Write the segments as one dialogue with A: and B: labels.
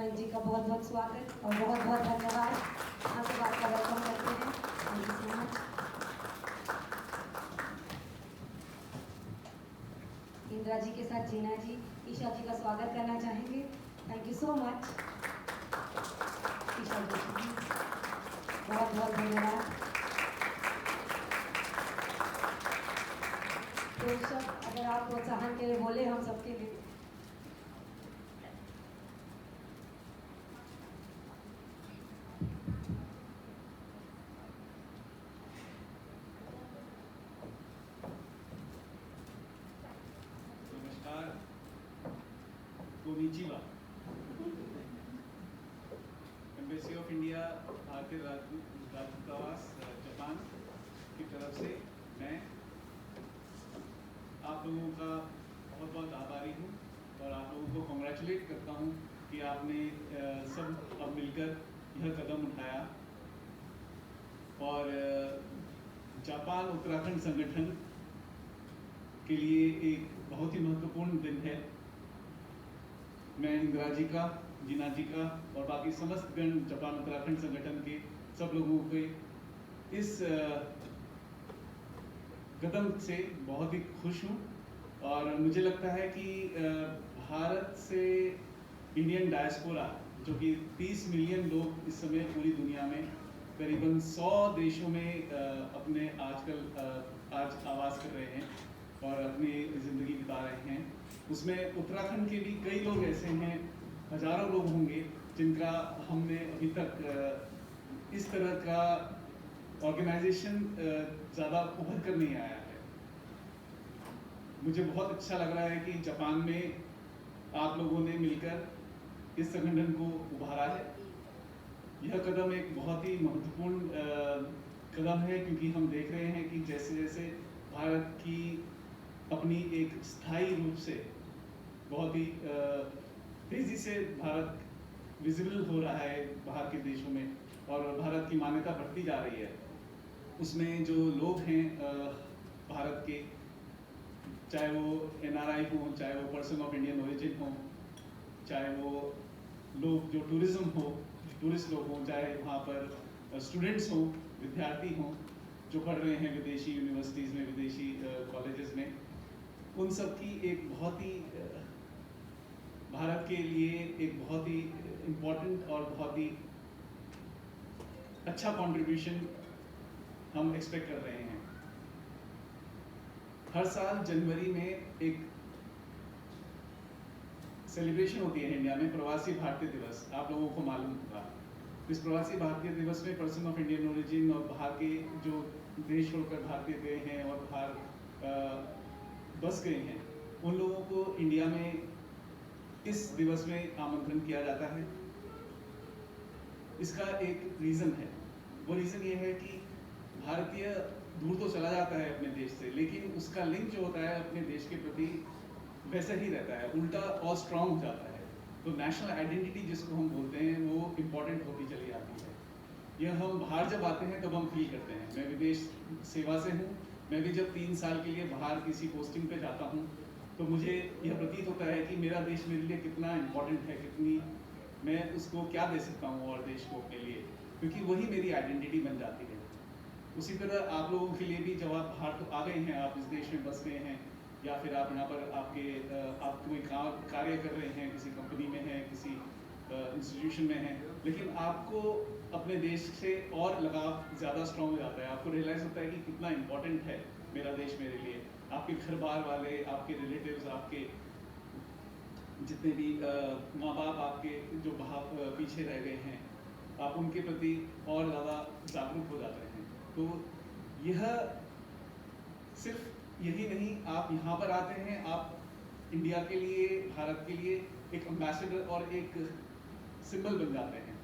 A: भाई जी का बहुत बहुत स्वागत और बहुत बहुत धन्यवाद। यहाँ से बात का वेलकम करते हैं। Thank you so much. Indira ji के साथ जीना जी, ईशा जी का स्वागत करना चाहेंगे। Thank you so much. Isha ji बहुत बहुत धन्यवाद। तो सब अगर आप प्रोत्साहन के लिए बोले हम सबके लिए।
B: नमस्कार, कोनिचिवा। एम्बेसी ऑफ इंडिया भारतीय राजदूतावास जापान की तरफ से मैं आप लोगों का बहुत बहुत आभारी हूँ और आप लोगों को कॉन्ग्रेचुलेट करता हूँ कि आपने सब अब मिलकर यह कदम उठाया और जापान उत्तराखंड संगठन के लिए एक बहुत ही महत्वपूर्ण दिन है। मैं इंदिरा जी का, जीना जी का और बाकी समस्त गण जापान उत्तराखंड संगठन के सब लोगों के इस कदम से बहुत ही खुश हूँ और मुझे लगता है कि भारत से इंडियन डायस्पोरा जो कि 30 मिलियन लोग इस समय पूरी दुनिया में करीबन 100 देशों में अपने आज आवास कर रहे हैं और अपनी ज़िंदगी बिता रहे हैं। उसमें उत्तराखंड के भी कई लोग ऐसे हैं, हजारों लोग होंगे जिनका हमने अभी तक इस तरह का ऑर्गेनाइजेशन ज़्यादा उभर कर नहीं आया है। मुझे बहुत अच्छा लग रहा है कि जापान में आप लोगों ने मिलकर इस संगठन को उभारा है। यह कदम एक बहुत ही महत्वपूर्ण कदम है क्योंकि हम देख रहे हैं कि जैसे जैसे भारत की अपनी एक स्थायी रूप से बहुत ही तेज़ी से भारत विजिबल हो रहा है बाहर के देशों में और भारत की मान्यता बढ़ती जा रही है। उसमें जो लोग हैं भारत के, चाहे वो NRI हो, चाहे वो पर्सन ऑफ इंडियन ओरिजिन हो, चाहे वो लोग जो टूरिस्ट लोग हों, चाहे वहाँ पर स्टूडेंट्स हों, विद्यार्थी हों जो पढ़ रहे हैं विदेशी यूनिवर्सिटीज़ में, विदेशी कॉलेजेस में, उन सब की एक बहुत ही भारत के लिए एक बहुत ही इम्पोर्टेंट और बहुत ही अच्छा कंट्रीब्यूशन हम एक्सपेक्ट कर रहे हैं। हर साल जनवरी में एक सेलिब्रेशन होती है इंडिया में, प्रवासी भारतीय दिवस। आप लोगों को मालूम होगा। इस प्रवासी भारतीय दिवस में पर्सन ऑफ इंडियन ओरिजिन और बाहर के जो देश छोड़कर भारतीय गए हैं और बाहर बस गए हैं, उन लोगों को इंडिया में इस दिवस में आमंत्रण किया जाता है। इसका एक रीज़न है। वो रीज़न ये है कि भारतीय दूर तो चला जाता है अपने देश से, लेकिन उसका लिंक जो होता है अपने देश के प्रति वैसा ही रहता है, उल्टा और स्ट्रांग हो जाता है। तो नेशनल आइडेंटिटी जिसको हम बोलते हैं वो इम्पोर्टेंट होती चली आती है। यह हम बाहर जब आते हैं तब हम फील करते हैं। मैं विदेश सेवा से हूँ। मैं भी जब 3 साल के लिए बाहर किसी पोस्टिंग पे जाता हूँ तो मुझे यह प्रतीत होता है कि मेरा देश मेरे लिए कितना इम्पोर्टेंट है, कितनी मैं उसको क्या दे सकता हूँ और देश को अपने लिए, क्योंकि वही मेरी आइडेंटिटी बन जाती है। उसी तरह आप लोगों के लिए भी जब आप बाहर तो आ गए हैं, आप इस देश में बस गए हैं या फिर आप यहाँ पर आप कोई कार्य कर रहे हैं, किसी कंपनी में हैं, किसी इंस्टीट्यूशन में हैं, लेकिन आपको अपने देश से और लगाव ज़्यादा स्ट्रॉन्ग हो जाता है। आपको रियलाइज़ होता है कि कितना इम्पोर्टेंट है मेरा देश मेरे लिए। आपके घर बार वाले, आपके रिलेटिव्स, आपके जितने भी माँ बाप आपके जो पीछे रह गए हैं, आप उनके प्रति और ज़्यादा जागरूक हो जाते हैं। तो यह सिर्फ यही नहीं, आप यहाँ पर आते हैं, आप इंडिया के लिए, भारत के लिए एक एम्बेसडर और एक सिंबल बन जाते हैं।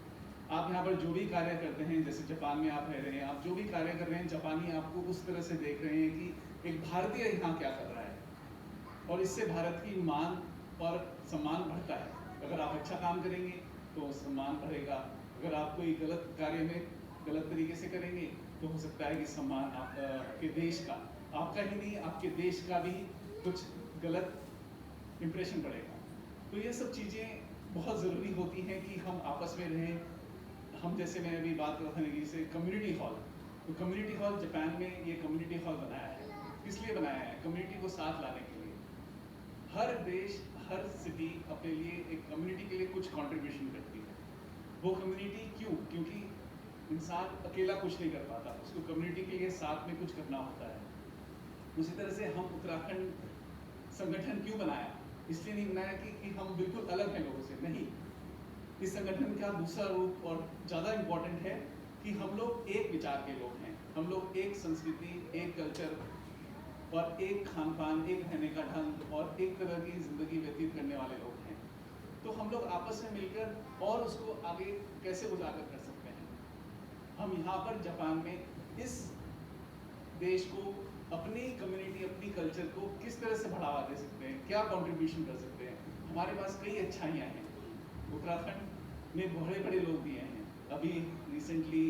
B: आप यहाँ पर जो भी कार्य करते हैं, जैसे जापान में आप रह रहे हैं, आप जो भी कार्य कर रहे हैं, जापानी आपको उस तरह से देख रहे हैं कि एक भारतीय यहाँ क्या कर रहा है, और इससे भारत की मान और सम्मान बढ़ता है। अगर आप अच्छा काम करेंगे तो सम्मान बढ़ेगा, अगर आप कोई गलत कार्य में गलत तरीके से करेंगे तो हो सकता है कि सम्मान आपके देश का, आपका ही नहीं आपके देश का भी कुछ गलत इम्प्रेशन पड़ेगा। तो ये सब चीज़ें बहुत ज़रूरी होती हैं कि हम आपस में रहें। हम जैसे मैं अभी बात कर रहा था निकी से, कम्युनिटी हॉल, तो कम्युनिटी हॉल जापान में ये कम्युनिटी हॉल बनाया है, किस लिए बनाया है? कम्युनिटी को साथ लाने के लिए। हर देश, हर सिटी अपने लिए एक कम्युनिटी के लिए कुछ कंट्रीब्यूशन करती है। वो कम्युनिटी क्यों? क्योंकि इंसान अकेला कुछ नहीं कर पाता, उसको कम्युनिटी के लिए साथ में कुछ करना होता है। उसी तरह से हम उत्तराखंड संगठन क्यों बनाया? इसलिए नहीं बनाया कि हम बिल्कुल अलग हैं लोगों से, नहीं। इस संगठन का दूसरा रूप और ज़्यादा इम्पोर्टेंट है कि हम लोग एक विचार के लोग हैं, हम लोग एक संस्कृति, एक कल्चर और एक खान पान, एक रहने का ढंग और एक तरह की ज़िंदगी व्यतीत करने वाले लोग हैं। तो हम लोग आपस में मिलकर और उसको आगे कैसे उजागर कर सकते हैं? हम यहाँ पर जापान में इस देश को, अपनी कम्युनिटी, अपनी कल्चर को किस तरह से बढ़ावा दे सकते हैं, क्या कंट्रीब्यूशन कर सकते हैं? हमारे पास कई अच्छाइयाँ हैं। उत्तराखंड में बड़े बड़े लोग भी हैं। अभी रिसेंटली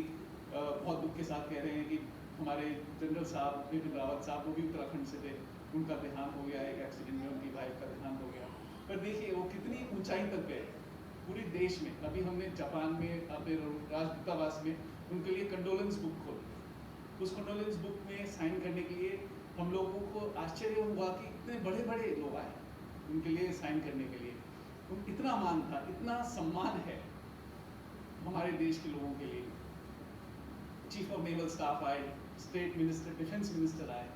B: बहुत दुख के साथ कह रहे हैं कि हमारे जनरल साहब बिपिन रावत साहब, वो भी उत्तराखंड से थे, उनका देहांत हो गया, एक एक्सीडेंट में उनकी वाइफ का देहांत हो गया। पर देखिए वो कितनी ऊंचाई तक गए पूरे देश में। अभी हमने जापान में अपने राजदूतावास में उनके लिए कंडोलेंस बुक खोली। उस कंडोलेंस बुक में साइन करने के लिए हम लोगों को आश्चर्य हुआ कि इतने बड़े बड़े लोग आए उनके लिए साइन करने के लिए। इतना मान था, इतना सम्मान है हमारे देश के लोगों के लिए। चीफ ऑफ नेवल स्टाफ आए, स्टेट मिनिस्टर, डिफेंस मिनिस्टर आए,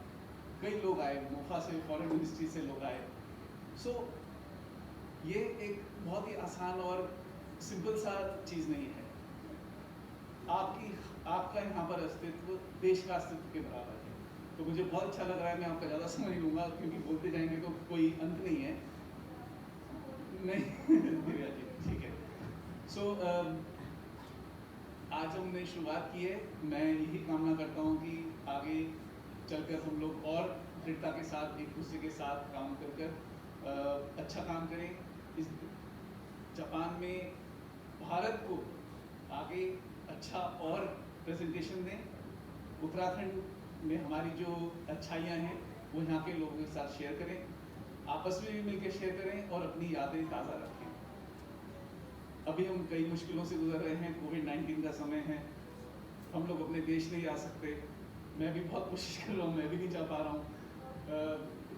B: कई लोग आए, मोफा से, फॉरेन मिनिस्ट्री से लोग आए। सो ये एक बहुत ही आसान और सिंपल सा चीज़ नहीं है। आपका यहाँ पर अस्तित्व देश का अस्तित्व के बराबर है। तो मुझे बहुत अच्छा लग रहा है, मैं आपका ज़्यादा समय लूँगा क्योंकि बोलते जाएंगे तो कोई अंत नहीं है। नहीं दिव्या जी, ठीक है। सो आज हमने शुरुआत की है। मैं यही कामना करता हूँ कि आगे चलकर हम लोग और दृढ़ता के साथ एक दूसरे के साथ काम कर अच्छा काम करें। इस जापान में भारत को आगे अच्छा और प्रेजेंटेशन दें। उत्तराखंड में हमारी जो अच्छाइयाँ हैं वो यहाँ के लोगों के साथ शेयर करें, आपस में भी मिलकर शेयर करें और अपनी यादें ताज़ा रखें। अभी हम कई मुश्किलों से गुजर रहे हैं, कोविड-19 का समय है, हम लोग अपने देश नहीं आ सकते। मैं भी बहुत कोशिश कर रहा हूँ, मैं भी नहीं जा पा रहा हूँ।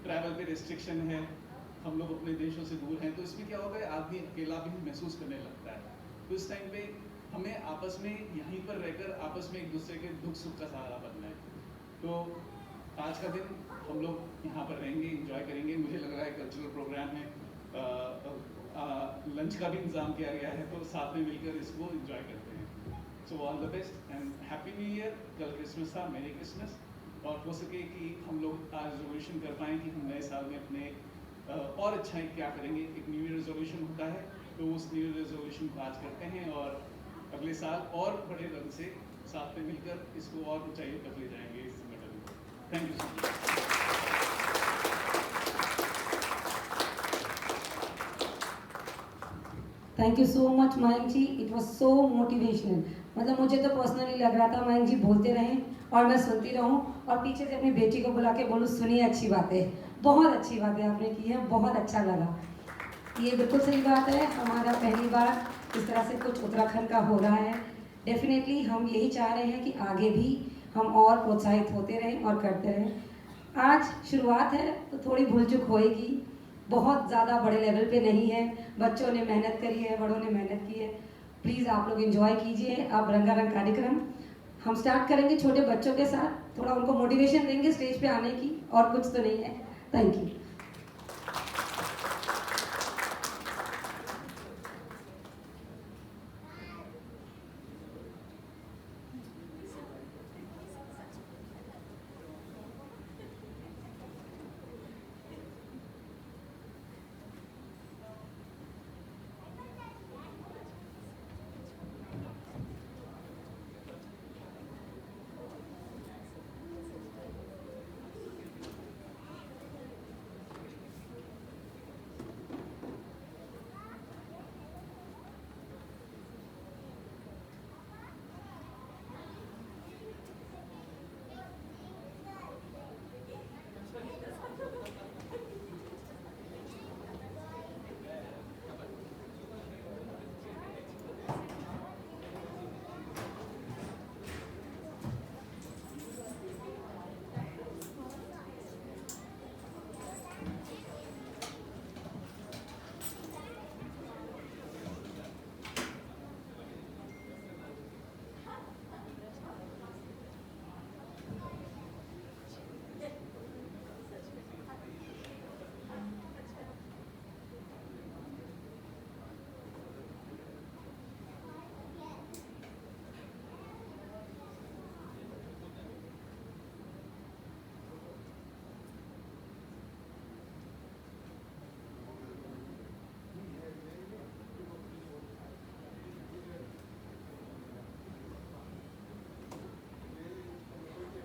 B: ट्रैवल पे रिस्ट्रिक्शन है, हम लोग अपने देशों से दूर हैं, तो इसमें क्या होता है, आदमी अकेला भी महसूस करने लगता है। तो इस टाइम पे हमें आपस में यहीं पर रहकर आपस में एक दूसरे के दुख सुख का सहारा बनना है। तो आज का दिन हम लोग यहाँ पर रहेंगे, एंजॉय करेंगे। मुझे लग रहा है कल्चरल प्रोग्राम है, लंच का भी इंतजाम किया गया है, तो साथ में मिलकर इसको एंजॉय करते हैं। So all the best and happy new year. कल क्रिसमस था, मेरी क्रिसमस। और हो सके कि हम लोग आज रेजोल्यूशन कर पाएँ कि हम नए साल में अपने और अच्छाई क्या करेंगे। एक न्यू ईयर रेजोल्यूशन होता है, तो उस न्यू ईयर रेजोल्यूशन को आज करते हैं और अगले साल और बड़े रंग से साथ में मिलकर इसको और ऊंचाइयों तक ले जाएंगे इस संगठन को। Thank you so much.
A: Thank you so much Mayank ji, it was so motivational. मतलब मुझे तो पर्सनली लग रहा था मयंक जी बोलते रहें और मैं सुनती रहूं और पीछे से अपनी बेटी को बुला के बोलूँ, सुनिए अच्छी बातें, बहुत अच्छी बातें आपने की है, बहुत अच्छा लगा। ये बिल्कुल सही बात है, हमारा पहली बार इस तरह से कुछ उत्तराखंड का हो रहा है। डेफिनेटली हम यही चाह रहे हैं कि आगे भी हम और प्रोत्साहित होते रहें और करते रहें। आज शुरुआत है तो थोड़ी भूल चूक होएगी, बहुत ज़्यादा बड़े लेवल पे नहीं है, बच्चों ने मेहनत करी है, बड़ों ने मेहनत की है। प्लीज़ आप लोग एंजॉय कीजिए। अब रंगारंग कार्यक्रम हम स्टार्ट करेंगे छोटे बच्चों के साथ, थोड़ा उनको मोटिवेशन देंगे स्टेज पे आने की, और कुछ तो नहीं है। Thank you.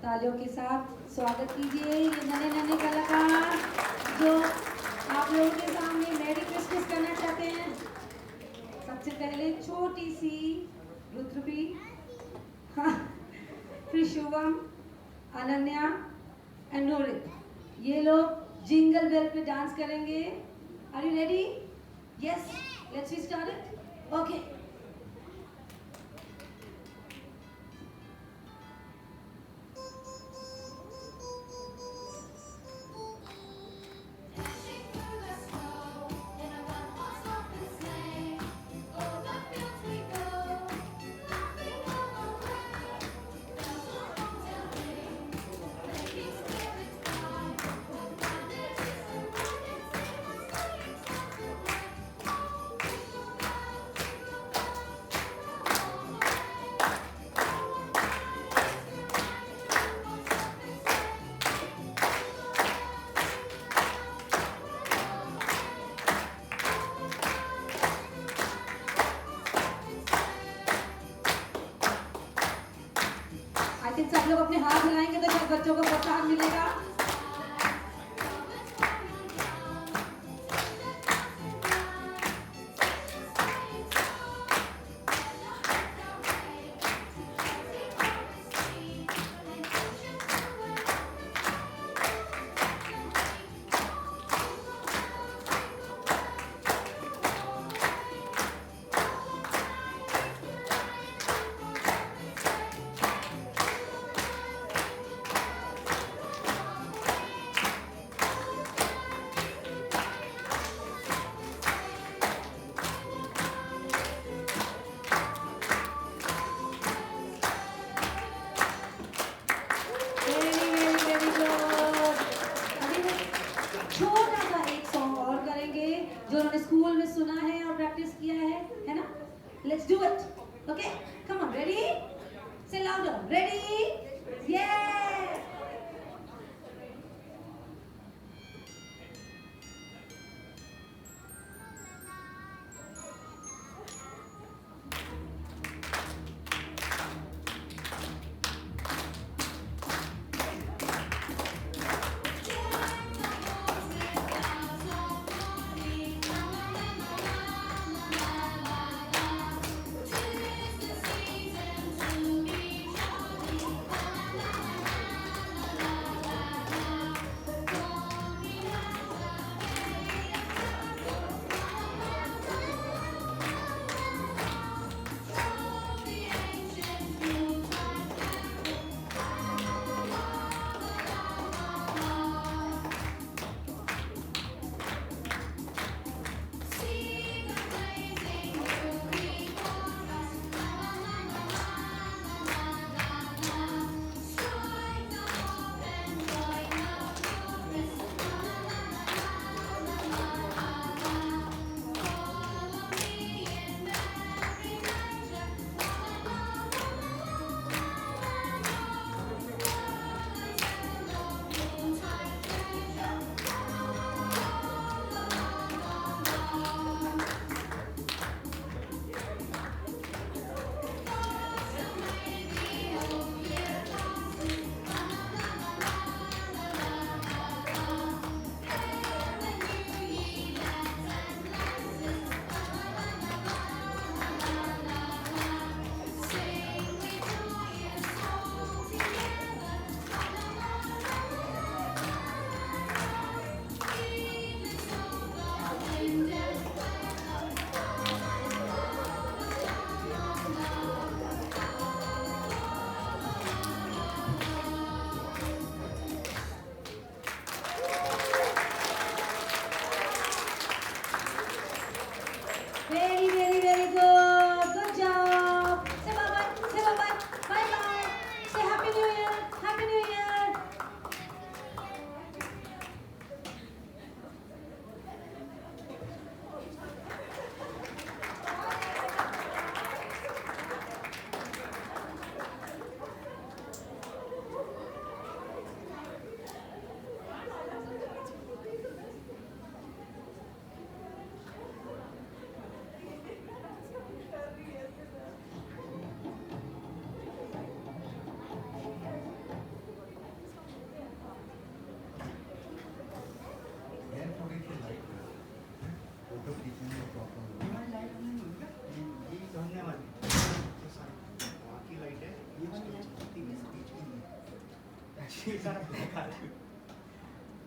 A: तालियों के साथ स्वागत कीजिए ये नन्हे नन्हे कलाकार जो आप लोगों के सामने मेरी क्रिसमस करना चाहते हैं। सबसे पहले छोटी सी रुद्रपी, हाँ, फिर शुभम, अनन्या एंड नूरित, ये लोग जिंगल बेल पे डांस करेंगे। Are you ready? Yes, let's we start it. Okay. सब लोग अपने हाथ हिलाएंगे तो शायद बच्चों को प्रोत्साहन मिलेगा। छोटा सा एक सॉन्ग और करेंगे जो उन्होंने स्कूल में सुना है और प्रैक्टिस किया है ना? Let's do it. Okay, come on, ready? से लाउडर, रेडी? यस!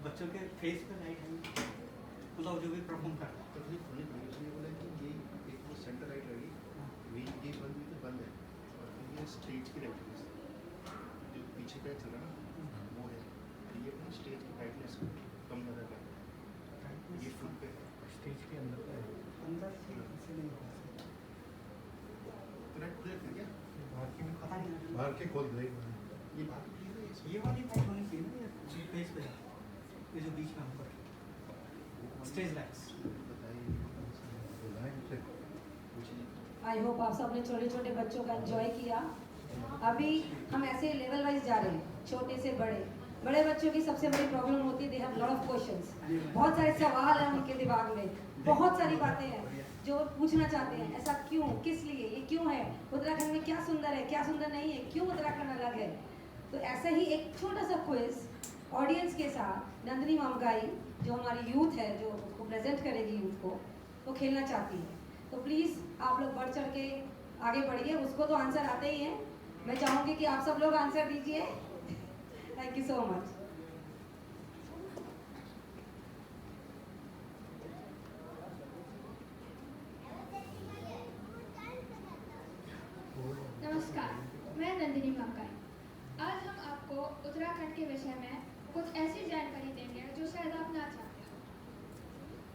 C: बच्चों के फेस पे लाइट है पूरा जो भी परफॉर्म कर रहा
D: तो फिर पुलिस ने बोला कि ये एक वो सेंटर लाइट रहेगी ये बंद हुई तो बंद है और फिर ये स्टेज की लाइट जो पीछे का चल रहा है ना वो है ये अपना स्टेज की ब्राइटनेस कम ज़्यादा कर ये फुल पे
C: स्टेज के अंदर का है अंदर से इसे नहीं हो सकता
D: तो लाइट खुले फिर क्या
C: बाहर की में पता नहीं
D: बाहर के खोल दे ये बाहर की है
C: ये वाली लाइट होनी चाहिए ना ये फेस पे ये जो बीच में ऊपर स्टेज लाइट्स
A: आई होप आप सबने छोटे छोटे बच्चों का एंजॉय किया। अभी हम ऐसे लेवल वाइज जा रहे हैं, छोटे से बड़े। बड़े बच्चों की सबसे बड़ी प्रॉब्लम होती है they have lot of questions, बहुत सारे सवाल हैं उनके दिमाग में, बहुत सारी बातें हैं जो पूछना चाहते हैं, ऐसा क्यों, किस लिए, ये क्यों है, उत्तराखंड में क्या सुंदर है, क्या सुंदर नहीं है, क्यों उत्तराखंड अलग है। तो ऐसा ही एक छोटा सा क्विज ऑडियंस के साथ नंदिनी मामगाई जो हमारी यूथ है, जो उसको प्रेजेंट करेगी यूथ को, वो खेलना चाहती है। तो प्लीज़ आप लोग बढ़ चढ़ के आगे बढ़िए। उसको तो आंसर आते ही हैं, मैं चाहूँगी कि आप सब लोग आंसर दीजिए। Thank you so much.
E: नमस्कार, मैं नंदिनी मामगाई। आज हम आपको उत्तराखंड के विषय में कुछ ऐसी जानकारी देंगे जो शायद आप ना चाहते हो।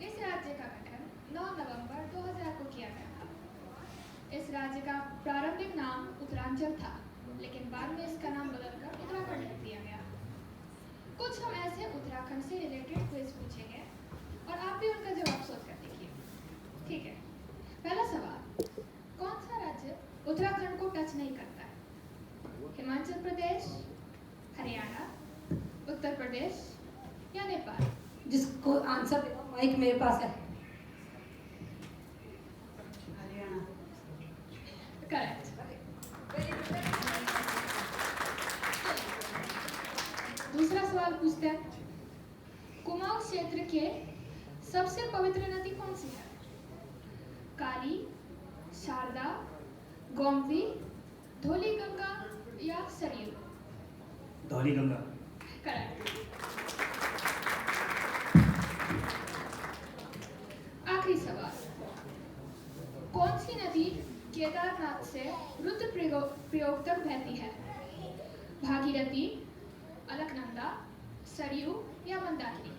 E: इस राज्य का गठन 9 नवंबर 2000 को किया गया था। इस राज्य का प्रारंभिक नाम उत्तरांचल था, लेकिन बाद में इसका नाम बदलकर उत्तराखंड रख दिया गया। कुछ हम ऐसे उत्तराखंड से रिलेटेड क्विज पूछेंगे और आप भी उनका जवाब सोच कर देखिए। ठीक है, पहला सवाल, कौन सा राज्य उत्तराखंड को टच नहीं करता है? हिमाचल प्रदेश, हरियाणा, उत्तर प्रदेश या नेपाल?
A: जिसको आंसर माइक मेरे पास है।
E: करेक्ट। दूसरा सवाल पूछते हैं, कुमाऊं क्षेत्र के सबसे पवित्र नदी कौन सी है? काली, शारदा, गोमती, धौली गंगा या सरयू?
C: धौली गंगा।
E: करेक्ट। आखिरी सवाल, कौन सी नदी केदारनाथ से रुद्र प्रयोग तक बहती है? भागीरथी, अलकनंदा, सरयू या मंदाकिनी?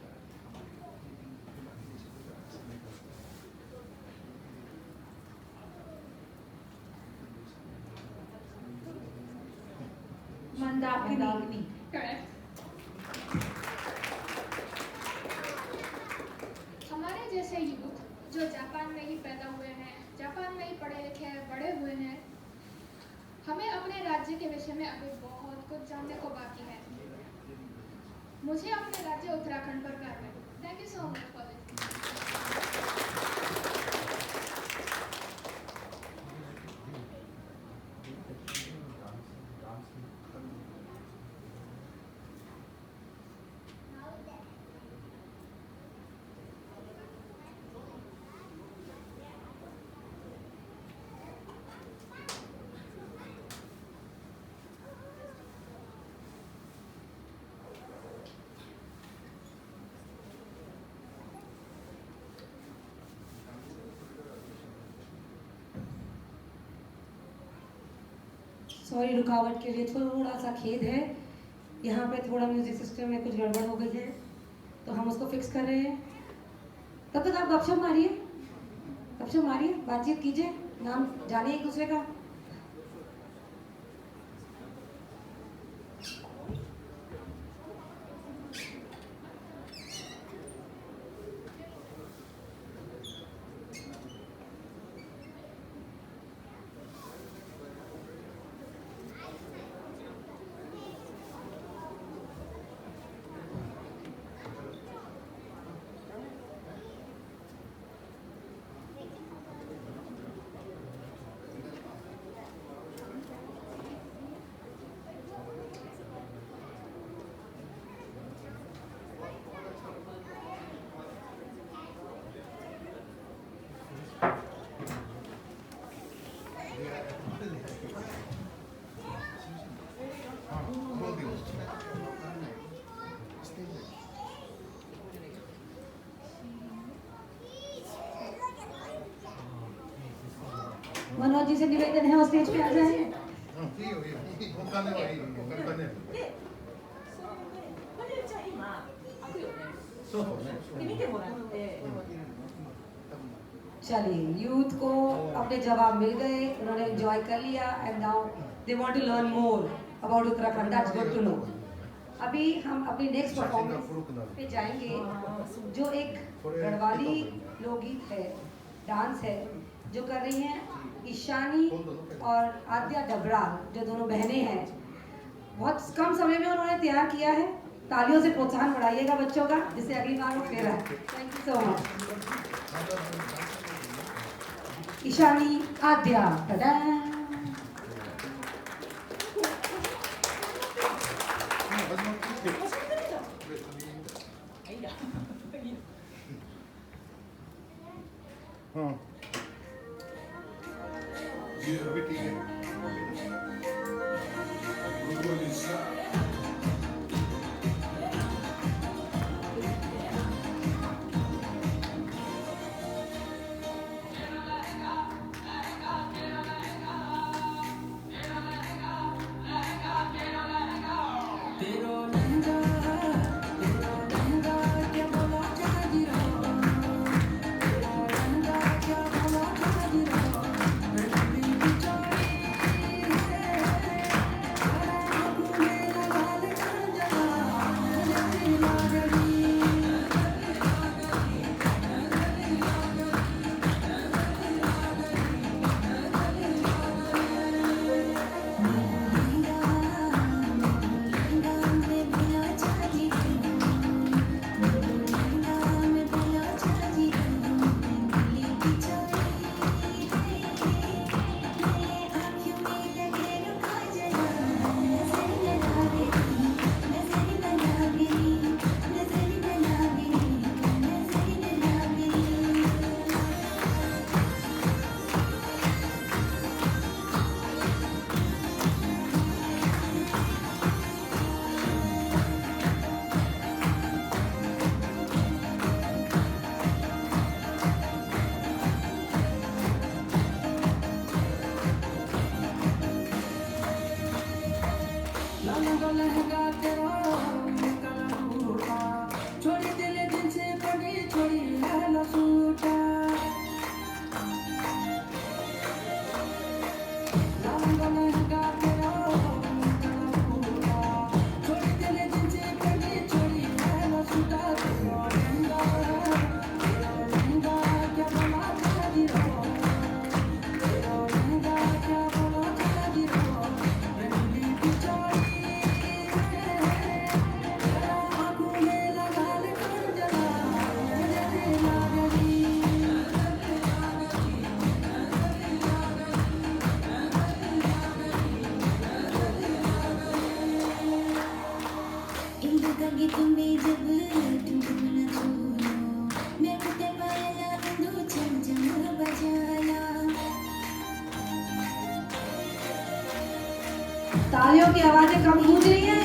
A: मंदाकिनी।
E: करेक्ट। हमारे जैसे यूथ जो जापान में ही पैदा हुए हैं, जापान में ही पढ़े लिखे हैं, बड़े हुए हैं, हमें अपने राज्य के विषय में अभी बहुत कुछ जानने को बाकी है। मुझे अपने राज्य उत्तराखंड पर गर्व है। Thank you so much for this.
A: Sorry रुकावट के लिए, थोड़ा सा खेद है। यहाँ पे थोड़ा म्यूजिक सिस्टम में कुछ गड़बड़ हो गई है, तो हम उसको फिक्स कर रहे हैं। तब तक आप गपशप मारिए, बातचीत कीजिए, नाम जानिए एक दूसरे का। जी से निवेदन है वो स्टेज पे आ जाए।
D: वो करने वाली वो करने
A: चलिए यूथ को अपने जवाब मिल गए, उन्होंने एंजॉय कर लिया and now they want to learn more about Uttarakhand. That's good to know. अभी हम अपनी नेक्स्ट परफॉर्मेंस पे जाएंगे जो एक गढ़वाली लोकगीत है, डांस है, जो कर रही हैं ईशानी और आद्या डबराल, जो दोनों बहनें हैं। बहुत कम समय में उन्होंने तैयार किया है। तालियों से प्रोत्साहन बढ़ाइएगा बच्चों का, जिससे अगली बार वो फेरा है। Thank you so much. Ishani Aadya टा
D: हाँ ये अभी ठीक है।
A: तालियों की आवाजें कम गूंज रही हैं।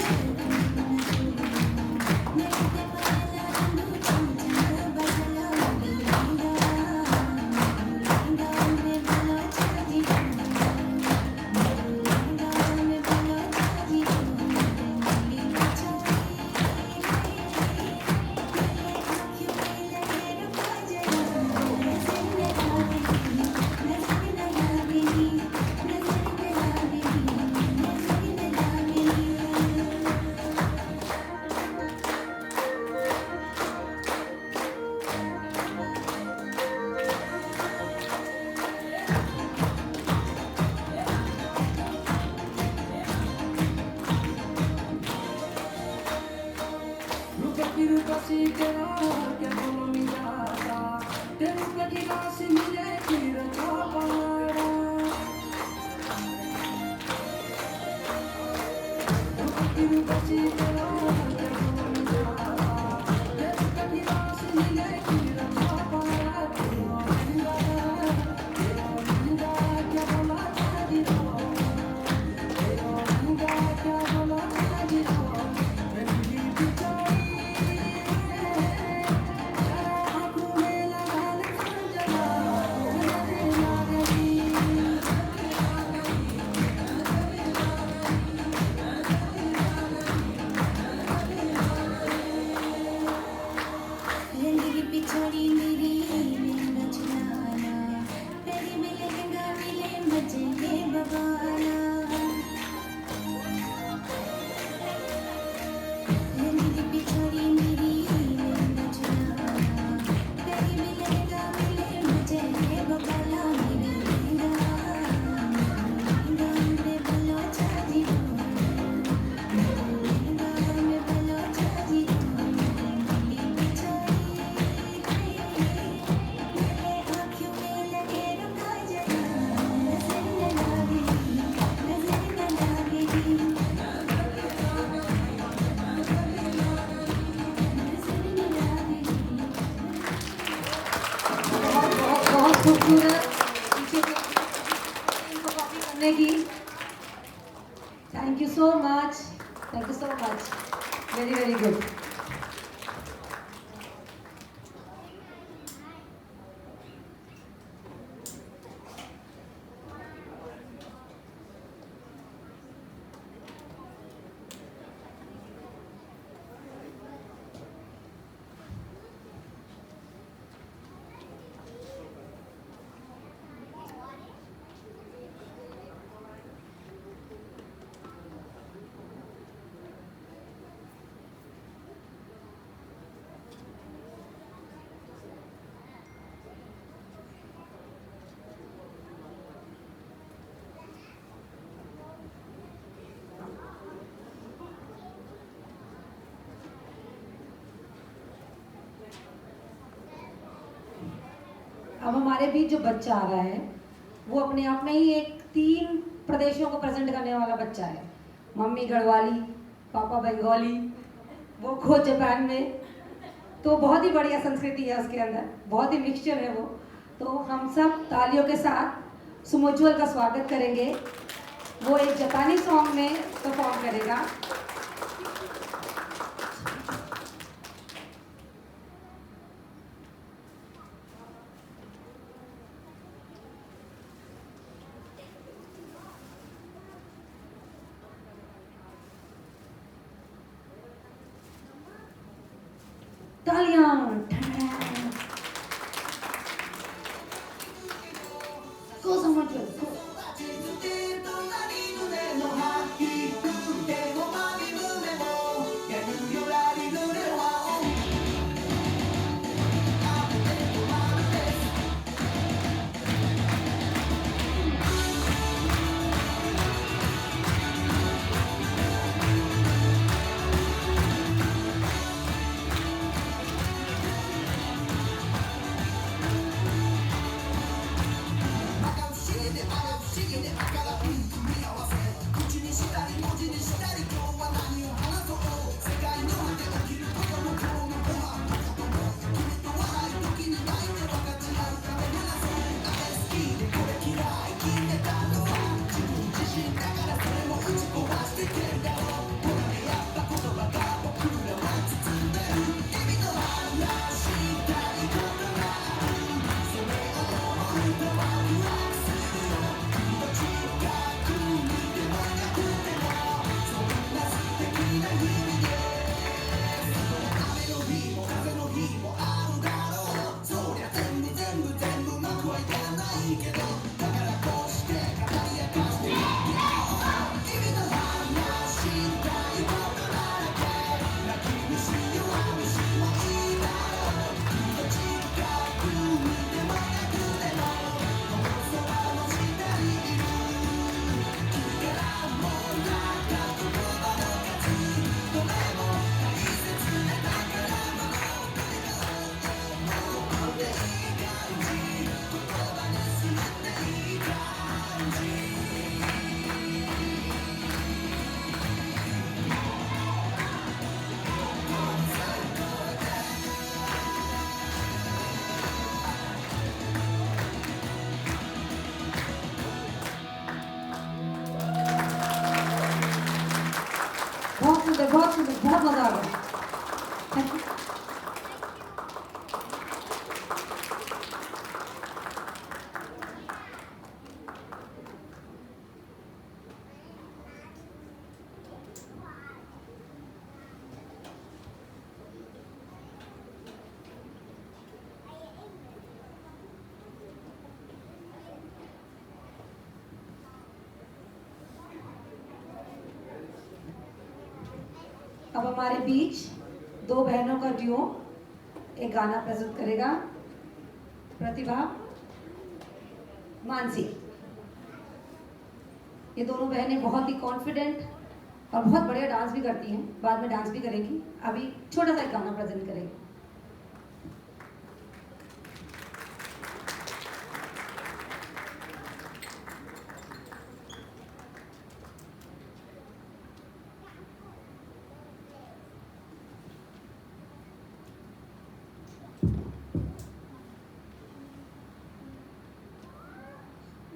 A: Thank you so much. Thank you so much. Very, very good. अब हमारे बीच जो बच्चा आ रहा है वो अपने आप में ही एक 3 प्रदेशों को प्रेजेंट करने वाला बच्चा है। मम्मी गढ़वाली, पापा बंगाली, वो खो जापान में, तो बहुत ही बढ़िया संस्कृति है उसके अंदर, बहुत ही मिक्सचर है वो। तो हम सब तालियों के साथ सुमोज्वल का स्वागत करेंगे। वो एक जापानी सॉन्ग में परफॉर्म करेगा। तालियां। Go Sumoज्वल, go. बहुत सुंदर, बहुत सुंदर, बहुत मजा आ गया। Thank you. अब हमारे बीच 2 बहनों का ड्यूओ एक गाना प्रस्तुत करेगा। प्रतिभा, मानसी। ये दोनों बहनें बहुत ही कॉन्फिडेंट और बहुत बढ़िया डांस भी करती हैं, बाद में डांस भी करेंगी। अभी छोटा सा एक गाना प्रेजेंट करेंगी।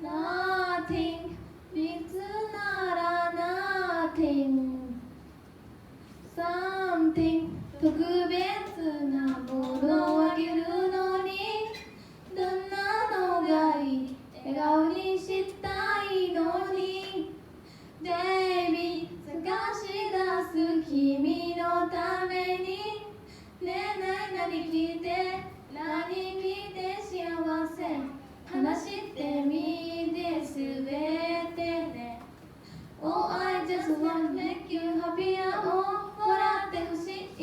E: Nothing, it's not enough.
F: just wanna make you happier 笑ってほしい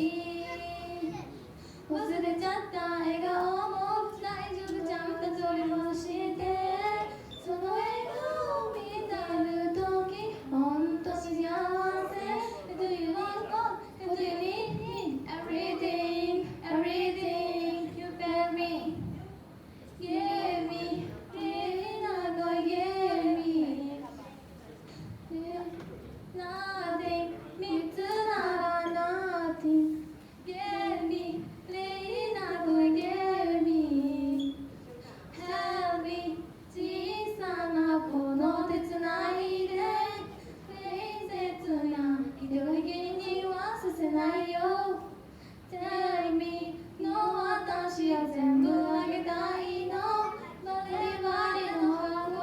F: 忘れちゃった笑顔も大丈夫ちゃんと取り戻してその笑顔を見たる時ほんと幸せ Do you want more? Do you need me? Everything, everything you bear me Give me, give me Nothing, 三つなら nothing Give me, please not give me Help me 小さなこの手つないで大切な一人きりにはさせないよ Tell me の私は全部あげたいのバリバリの箱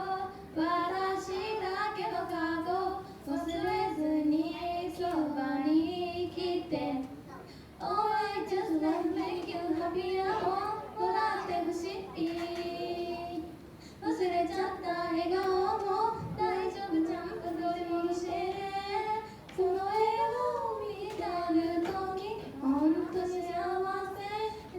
F: 私だけのカゴ忘れずにそばに来て Oh I just wanna make you happier 笑ってほしい忘れちゃった笑顔も大丈夫ちゃんと取り戻してその笑顔を見たる時ほんと幸せ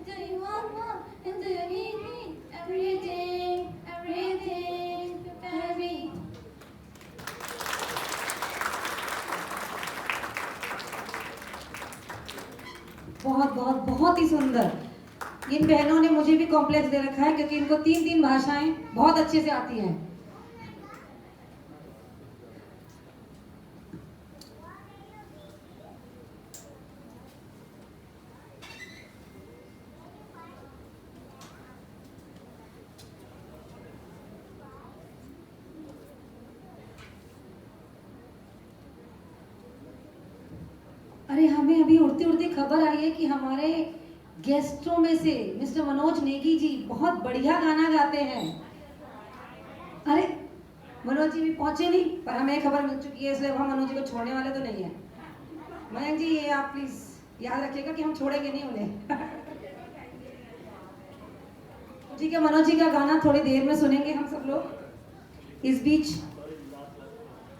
F: Do you want more? And do you need me? Everything, everything, baby
A: बहुत बहुत बहुत ही सुंदर। इन बहनों ने मुझे भी complex दे रखा है क्योंकि इनको 3 भाषाएं बहुत अच्छे से आती हैं। अरे हमें अभी उड़ती उड़ती खबर आई है कि हमारे गेस्टों में से मिस्टर मनोज नेगी जी बहुत बढ़िया गाना गाते हैं। अरे मनोज जी भी पहुंचे नहीं, पर हमें खबर मिल चुकी है, इसलिए हम मनोज जी को छोड़ने वाले तो नहीं है। मयंक जी ये आप प्लीज याद रखिएगा कि हम छोड़ेंगे नहीं उन्हें। ठीक है, मनोज जी का गाना थोड़ी देर में सुनेंगे हम सब लोग। इस बीच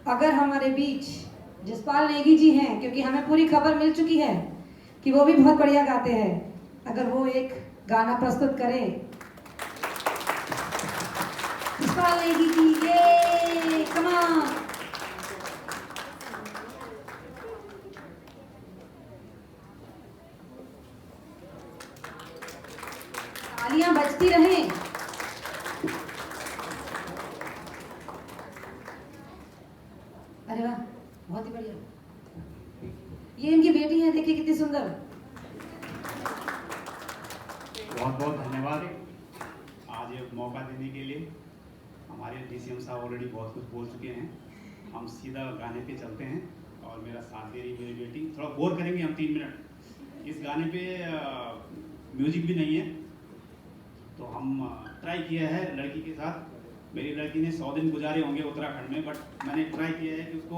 A: अगर हमारे बीच जसपाल नेगी जी हैं, क्योंकि हमें पूरी खबर मिल चुकी है कि वो भी बहुत बढ़िया गाते हैं, अगर वो एक गाना प्रस्तुत करें। जसपाल नेगी जी, ये कम ऑन। तालियां बजती रहें। अरे वाह, बहुत ही बढ़िया। ये इनकी बेटी है, देखिए कितनी सुंदर।
B: बहुत बहुत धन्यवाद आज ये मौका देने के लिए। हमारे DCM साहब ऑलरेडी बहुत कुछ बोल चुके हैं, हम सीधा गाने पे चलते हैं। और मेरा साथ दे रही मेरी बेटी, थोड़ा बोर करेंगे हम 3 मिनट। इस गाने पे म्यूजिक भी नहीं है, तो हम ट्राई किया है लड़की के साथ। मेरी लड़की ने 100 दिन गुजारे होंगे उत्तराखंड में, बट मैंने ट्राई किया है कि उसको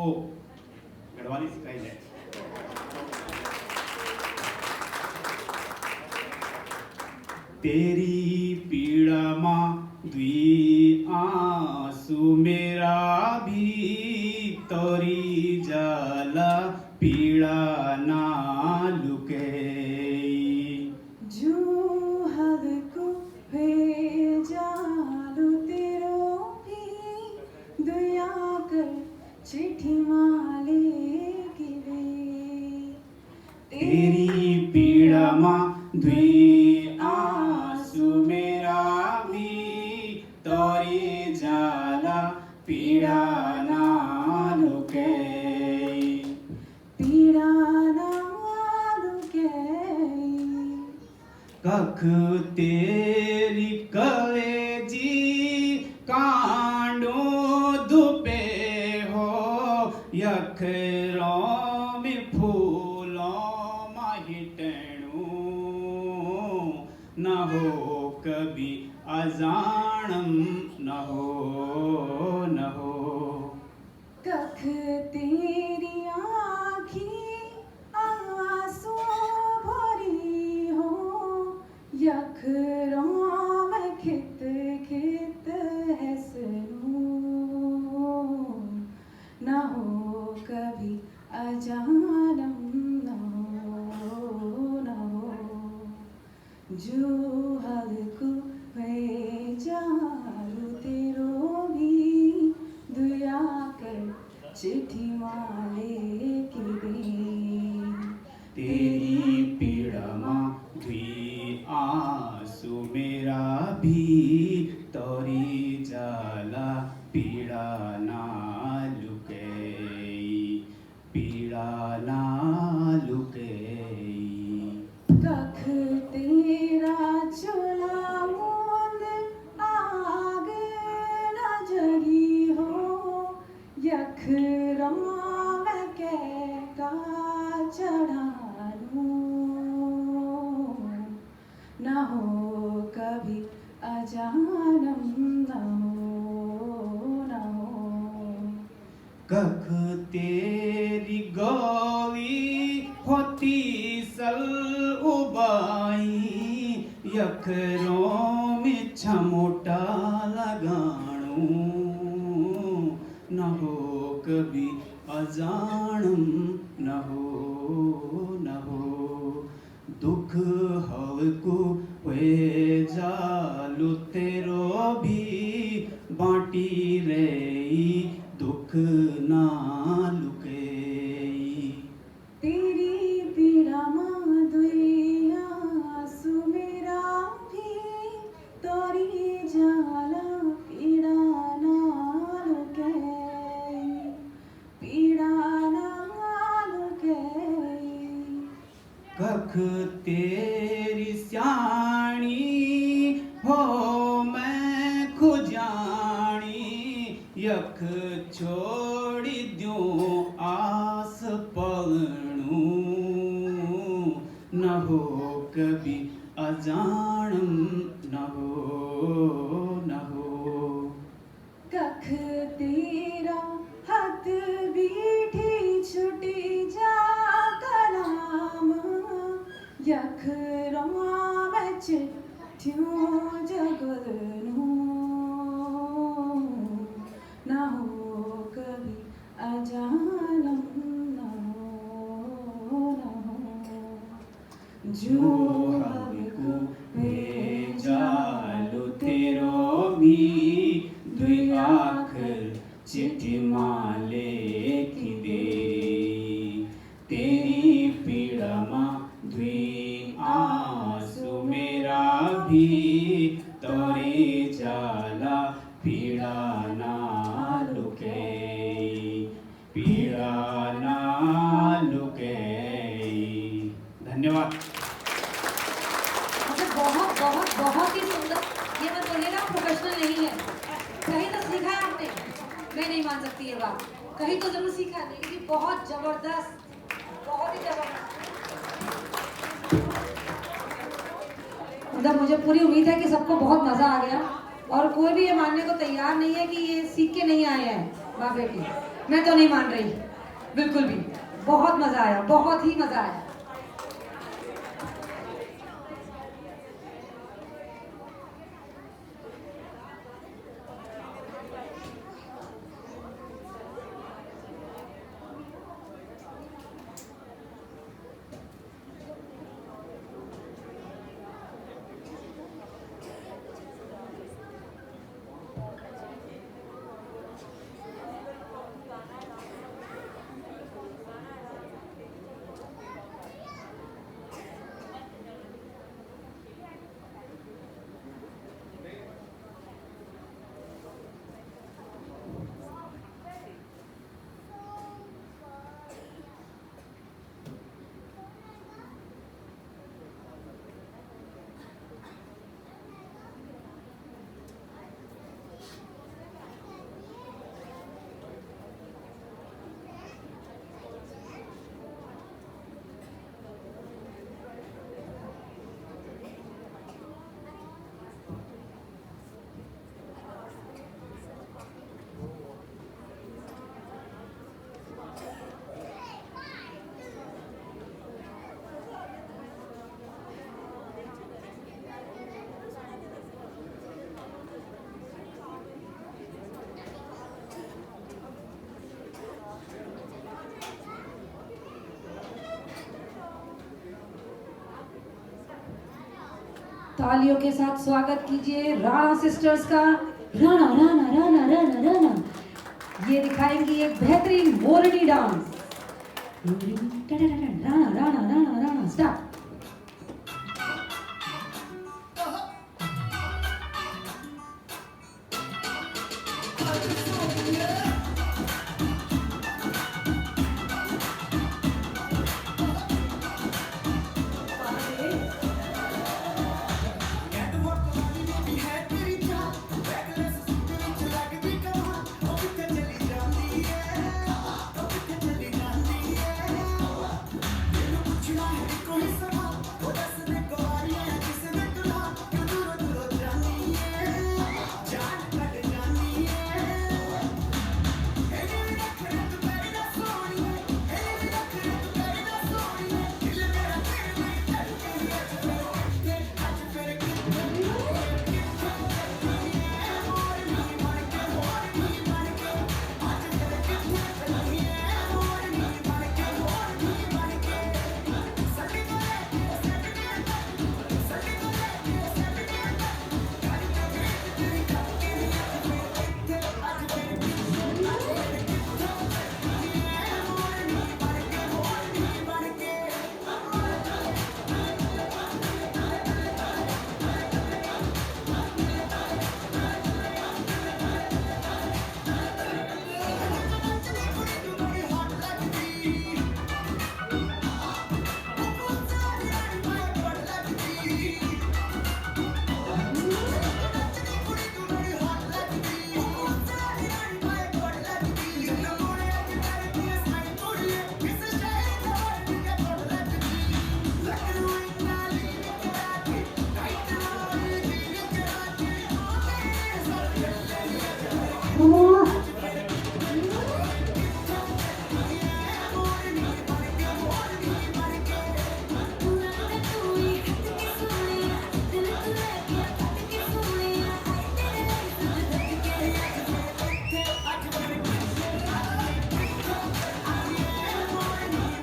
B: गढ़वाली सिखाई जाए। तेरी पीड़ा माँ द्वी आंसू मेरा भी तोरी जाला पीड़ा ना लुके
G: जो हद को भेजालू तेरो भी दया कर चिट्ठी माले गिरे
B: तेरी पीड़ा माँ द्वी आंसू मेरा भी तोरी जाला पीड़ा ना लुके
G: पीड़ा ना लुके
B: कख तेरी कलेजी कांडो दुपे हो यखरों में फूलों माहिटणू न हो कभी अजानम न हो
G: कख तेरी आँखी आंसू भरी हो यखरों में खित खित हंसनू न हो कभी अजानम न हो जो हल्को वे जालू तेरो भी दुया कर चिट्ठी माले की दे
H: तेरी पीड़ामा धुई आंसू मेरा भी तोरी जाला पीड़ा ना लुकेई पीड़ा ना लुकेई
G: कख तेरा चला मूंद आग न जगी हो यख राम के का चढ़ा लूं न हो कभी अजानम न हो
H: कख तेरी गोली होती सल उबाई यखरों में छमोटा लगाणू न हो कभी अजानम न हो दुख हल्को हुए जालू तेरो भी बाटी रही दुख ना लुकेई
G: तेरी पीड़ा माधुया सुमेरा भी तोरी जाला पीड़ा नाल गई पीड़ा नाल गई
H: कख तेरी स्याणी हो मैं खुजानी यख छोड़ी द्यों आस पलणू न हो कभी अजानम न हो
G: कख तेरा हाथ बीठी छुटी जा कलाम यख राम चिट्ठियों जगलनू न हो कभी अजानम न हो जो हमको
H: भेजालो तेरो भी दुई आखर चिट्ठी माले की दे तेरी पीड़ा मा दुई आंसू मेरा भी तोरे जाला पीड़ा ना लुकेई पीड़ा ना लुकेई। धन्यवाद।
A: मतलब बहुत बहुत बहुत ही सुंदर। ये मत बोलिएगा प्रोफेशनल नहीं है, कहीं तो सीखा है आपने। मैं नहीं मान सकती ये बात, कहीं तो जरूर सीखा है, लेकिन बहुत जबरदस्त, बहुत ही जबरदस्त। मतलब मुझे पूरी उम्मीद है कि सबको बहुत मजा आ गया और कोई भी ये मानने को तैयार नहीं है कि ये सीख के नहीं आए हैं माँ बेटी। मैं तो नहीं मान रही बिल्कुल भी। बहुत मजा आया, बहुत ही मजा आया। तालियों के साथ स्वागत कीजिए राणा सिस्टर्स का। राणा राणा राणा राणा राणा ये दिखाएंगी एक बेहतरीन मोरनी डांस। राणा राणा राणा राणा स्टार्ट।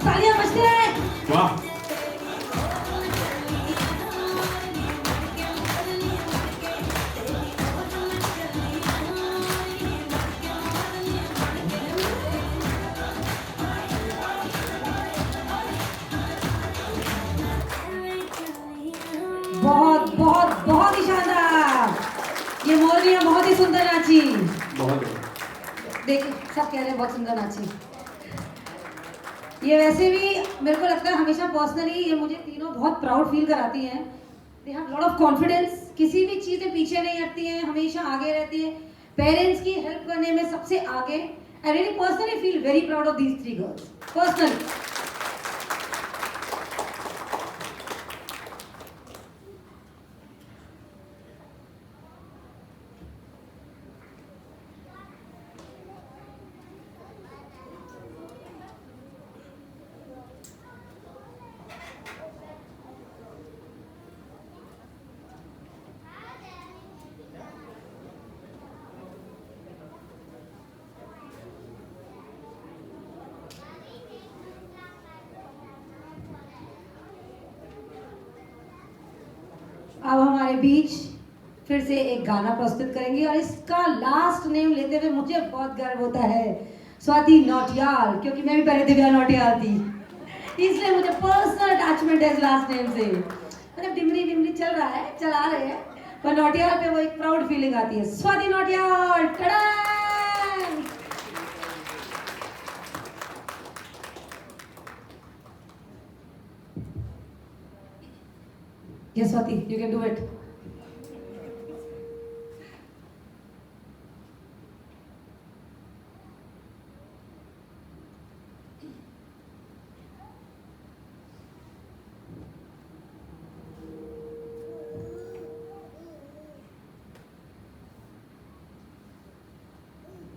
A: तालियां बजते हैं।
H: वाह।
A: बहुत बहुत बहुत ही शानदार। ये मोरनिया बहुत ही सुंदर नाची।
H: बहुत
A: देखिए सब कह रहे हैं बहुत सुंदर नाची। ये वैसे भी मेरे को लगता है हमेशा पर्सनली ये मुझे तीनों बहुत प्राउड फील कराती हैं। They have lot of confidence, किसी भी चीज़ में पीछे नहीं हटती हैं, हमेशा आगे रहती हैं, पेरेंट्स की हेल्प करने में सबसे आगे। I really personally feel very proud of these 3 girls personally. अब हमारे बीच फिर से एक गाना प्रस्तुत करेंगे और इसका लास्ट नेम लेते हुए मुझे बहुत गर्व होता है, स्वाति नौटियाल, क्योंकि मैं भी पहले दिव्या नौटियाल थी, इसलिए मुझे पर्सनल अटैचमेंट है इस लास्ट नेम से। मतलब डिमरी डिमरी चल रहा है, चला रहे हैं, पर नौटियाल पे वो एक प्राउड फीलिंग आती है। स्वाति नौटियाल, टड़ा! Yes, Swati, you can do it.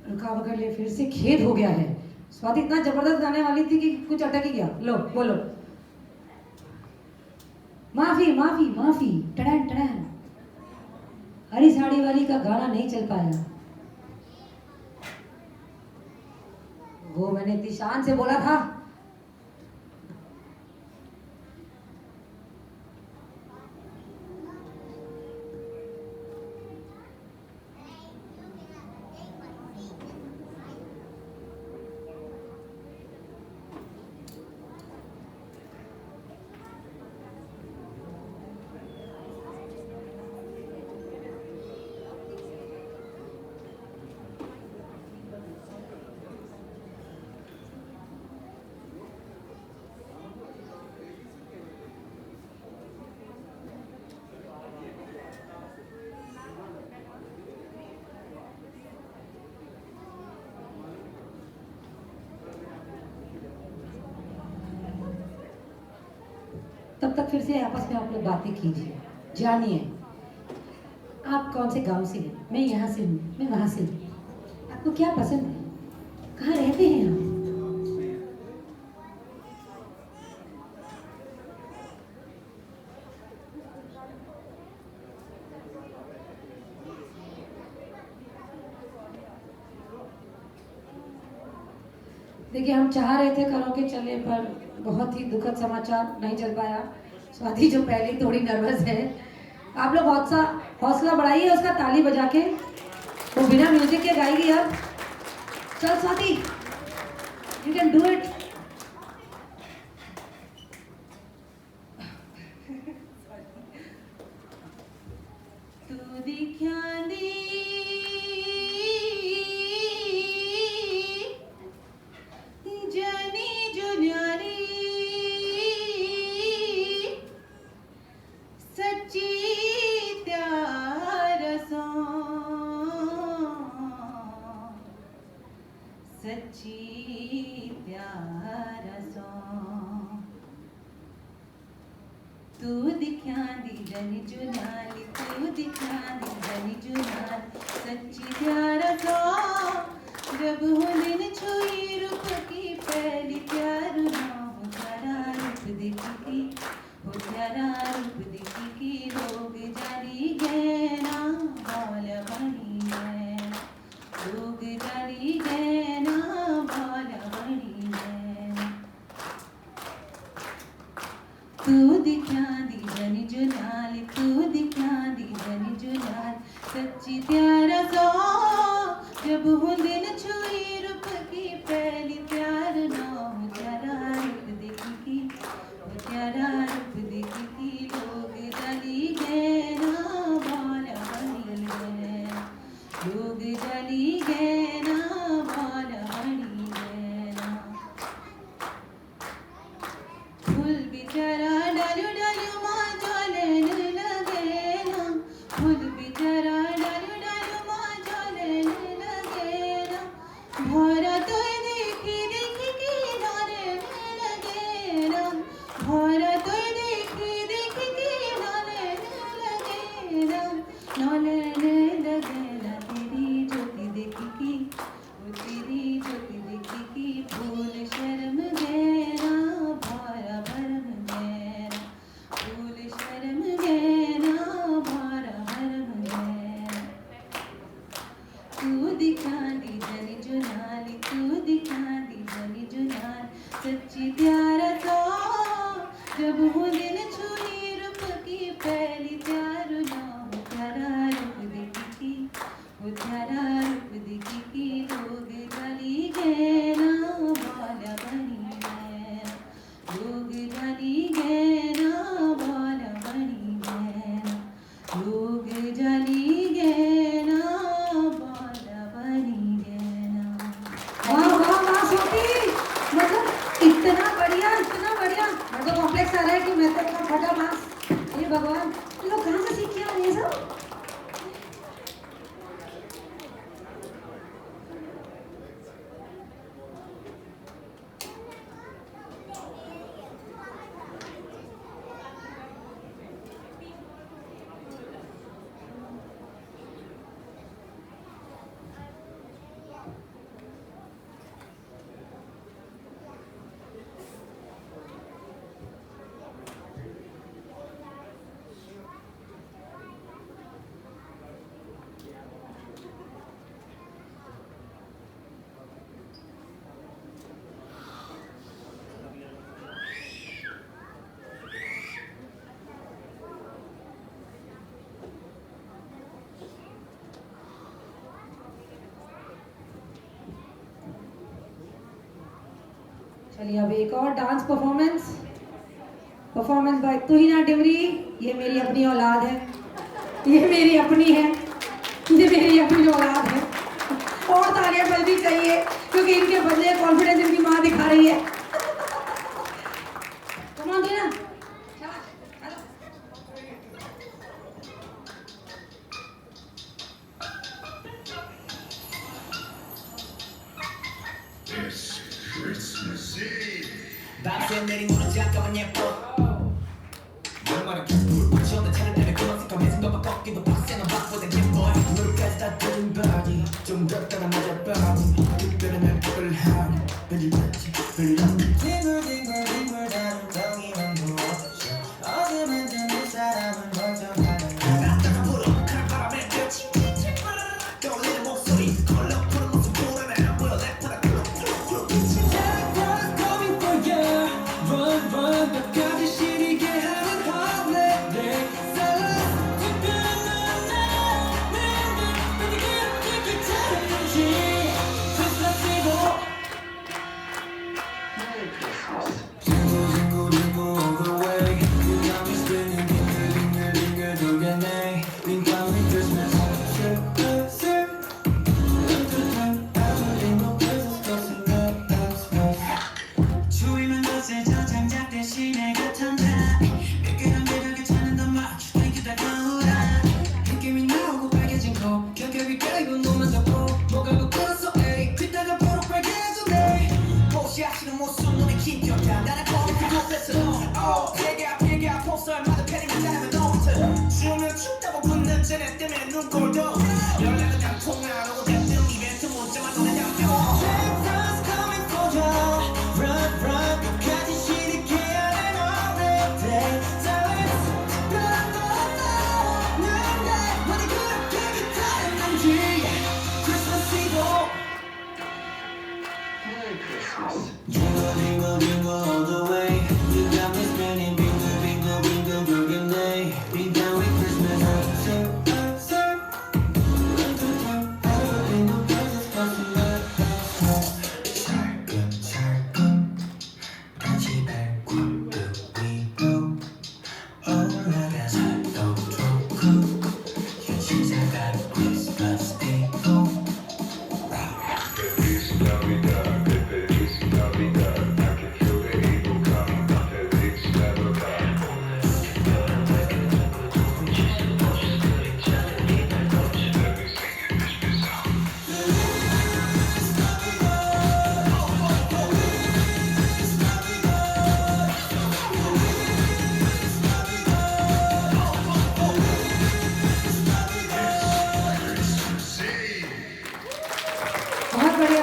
A: रुका वगैरह ले, फिर से खेद हो गया है। स्वाति इतना जबरदस्त गाने वाली थी कि कुछ अटक ही गया। लो बोलो, माफी माफी माफी, टड़न टड़न। हरी साड़ी वाली का गाना नहीं चल पाया। वो मैंने इतनी शान से बोला था। तब तक फिर से आपस में आप लोग बातें कीजिए, जानिए आप कौन से गांव से हैं, मैं यहाँ से हूँ, मैं वहाँ से हूँ, आपको क्या पसंद है, कहाँ रहते हैं आप। देखिए हम चाह रहे थे कराओके चले पर बहुत ही दुखद समाचार नहीं चल पाया। स्वाति जो पहले ही थोड़ी नर्वस है, आप लोग हौसला बढ़ाइए उसका ताली बजा के, वो बिना म्यूजिक के गाएगी अब। चल Swati, you can do it.
G: तू दिख्या दी जानी जो न्यारी सच्ची प्यार सो, सच्ची प्यार सो तू दिख्या दी जनी जुनाली, तू दिख्या दी जनी जुनाली सच्ची प्यार सो। जब हो दिन छुई रूप की पहली प्यार ना हो प्यारा रूप देखी, हो प्यारा रूप देखी लोग जानी गए ना बाल बनी गए, लोग जानी गए ना बाल बनी गए। तू दिख्या दी जनी जुनाली, तू दिख्या दी जनी जुनाली सच्ची प्यार सो। जब हो दिन छुई रूप की पहली प्यार ना हो प्यारा रूप देखी, हो प्यारा रूप देखी लोग जली गए ना बाल बनी गए, लोग जली गए ना बाल बनी गए ना। फूल बिचारा डालू डालू माँ ज्वालन लगे ना, फूल बिचारा डालू डालू माँ ज्वालन लगे ना। भौरा तो देखी देखी किनारे में लगे ना, भौरा तो देखी देखी किनारे में लगे ना। नौलन लगे ना तेरी ज्योति देखी की, वो तेरी ज्योति देखी की फूल शर्म गए ना भारा भरम गए ना, फूल शर्म गए ना भारा भरम गए ना। तू दिखा दी जनी जुनाली, तू दिखा दी जनी जुनाली सच्ची प्यार सो। जब हो दिन छुई रूप की पहली प्यार ना हो प्यारा रूप देखी, हो प्यारा रूप देखी लोग जली गए ना बाल बनी गए, लोग जली गए ना बाल बनी गए, लोग जली गए ना बाल बनी गए ना।
A: वाह वाह वाह स्वाति, मतलब इतना बढ़िया, इतना बढ़िया। मैं तो कॉम्प्लेक्स आ रहा है कि मैं तो इतना फटा मास, ये भगवान ये लोग कहाँ से सीख किया ये सब। चलिए अब एक और dance performance by Tuhina Dimri. ये मेरी अपनी औलाद है, ये मेरी अपनी है, ये मेरी अपनी औलाद है। और तालियां बजनी चाहिए क्योंकि इनके बदले कॉन्फिडेंस इनकी माँ दिखा रही है। Come on Tuhina,
I: 밤새 내린 구름 잠깐만 예뻐 말아 불붙여 내 차를 때려 그만큼 생각만 꺾이고 박세는 바보다 갯보야 무릎까지 다 들은 바디 좀 덥다가 맞아 바디 특별한 날 그걸 하니 별일 났지 별일 났지 뒹굴뒹굴 다른 덩이만 부었죠 어둠은 드는 사람은 먼저 가는 나다가 불어 그런 바람에 끝이 떠올리는 목소리 컬러풀은 모습 불안해 안 보여 랩보다 coming for you run run 끝까지 시리게 하는 holiday silence 특별한 날 매일매일 분위기를 깨끗하는지 Christmas Eve Jingle, jingle, jingle all the way You got me spinning, jingle, jingle, jingle 도겠네 You got me Christmas Sip, sip Jingle, Christmas blessing up, that's right 추위만 더 세져 장작 대신에 같은다 매끈한 매력에 차는 더 much Thank you 다가오라 느낌이 나오고 빨개진 코 겹겹이 껴입은 몸만 덮고 뭐가 부끄러서 에이 뒷다가 보록 빨개졌네 보시하시는 모습 눈에 김겼다 나는 거기 그곳에서 피해가 폭설마다 패링을 짜면 너부터 추우면 춥다고 붙는 쟤네 때문에 눈꼴도 연락은 다 통화 안 오고 대뜸 이벤트 문자만 눈에 담겨 Santa's coming for you Run run 끝까지 시리게 하는 holiday Silence 특별한 날 어디 그렇게 기다렸는지 Christmas Eve Jingle, jingle, jingle all the way You got me spinning, bingo, bingo, bingo, 도겠네 Be down with Christmas Sip, sip Bingo, Christmas blessing up 살금살금 같이 밟고 위로 올라가 살도 좋고 현실 살다 Christmas Eve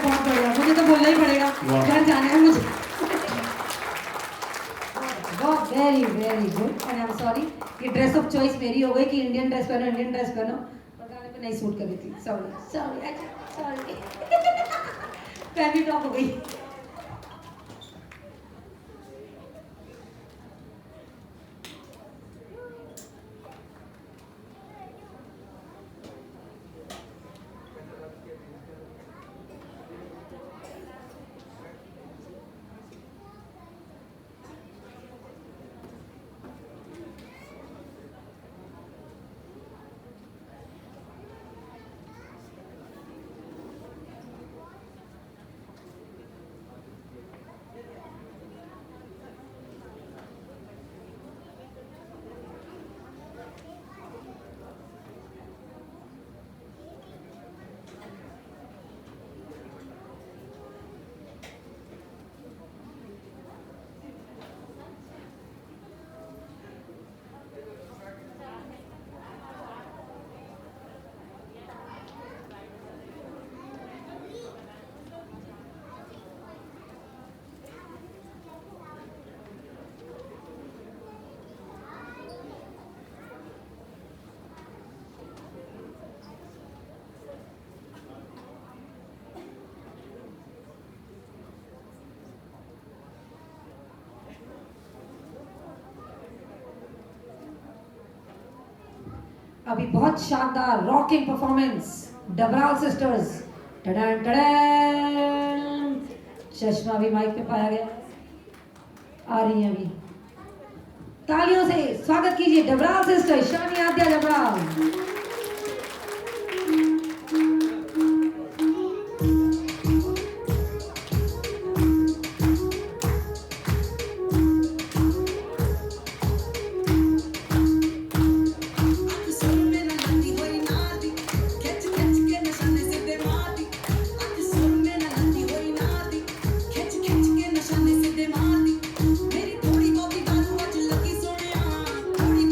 A: बहुत बढ़िया मुझे तो बोलना ही पड़ेगा
H: वाह।
A: घर जाना है मुझे बहुत very very good and I am sorry ये ड्रेस ऑफ चॉइस मेरी हो गई कि इंडियन ड्रेस पहनो पर गाने पे नहीं सूट कर रही थी सॉरी फैमिली टॉप हो गई अभी बहुत शानदार रॉकिंग परफॉर्मेंस डबराल सिस्टर्स टडन टडन चश्मा भी माइक पे पाया गया आ रही हैं अभी तालियों से स्वागत कीजिए डबराल सिस्टर शानी आद्या डबराल
J: मेरी थोड़ी बहुत दारू आज लगी सोनिया थोड़ी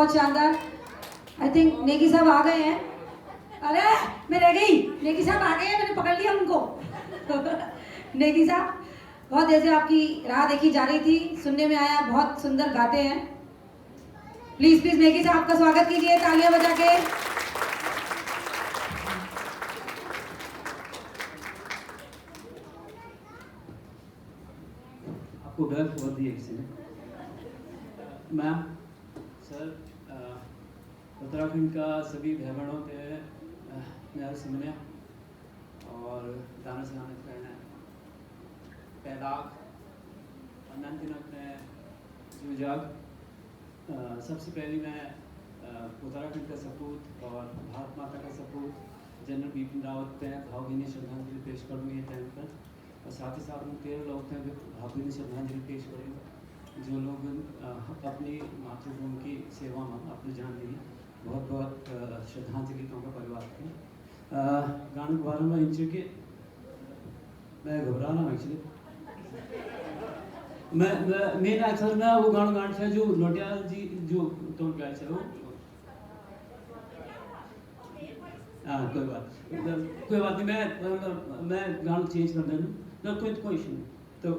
A: बहुत शानदार। आई थिंक नेगी साहब आ गए हैं। अरे मैं रह गई, नेगी साहब आ गए हैं, मैंने पकड़ लिया उनको। नेगी साहब बहुत देर से आपकी राह देखी जा रही थी, सुनने में आया बहुत सुंदर गाते हैं। प्लीज प्लीज नेगी साहब का स्वागत कीजिए तालियां बजा के।
J: आपको डर बहुत दिया किसी ने। मैम सर उत्तराखंड का सभी भाई बहनों के मैं सुनने और दाना सलाम कहना पैदाक अनंत ने जुजाग। सबसे पहले मैं उत्तराखंड का सपूत और भारत माता का सपूत जनरल बिपिन रावत पे भावभीनी श्रद्धांजलि पेश करूँगी ये टाइम पर। और साथ ही साथ उन 13 लोग थे जो भावभीनी श्रद्धांजलि पेश करेंगे जो लोग अपनी मातृभूमि की सेवा में अपनी जान दी। बहुत बहुत श्रद्धांजलि तो उनका परिवार के गाने के बारे में इंच के मैं घबरा रहा हूँ एक्चुअली। मेरा अक्सर में वो गाना गाना है जो नोटियाल जी जो टोन गाय है वो कोई बात नहीं। मैं गाना चेंज कर देना ना कोई इशू नहीं। तो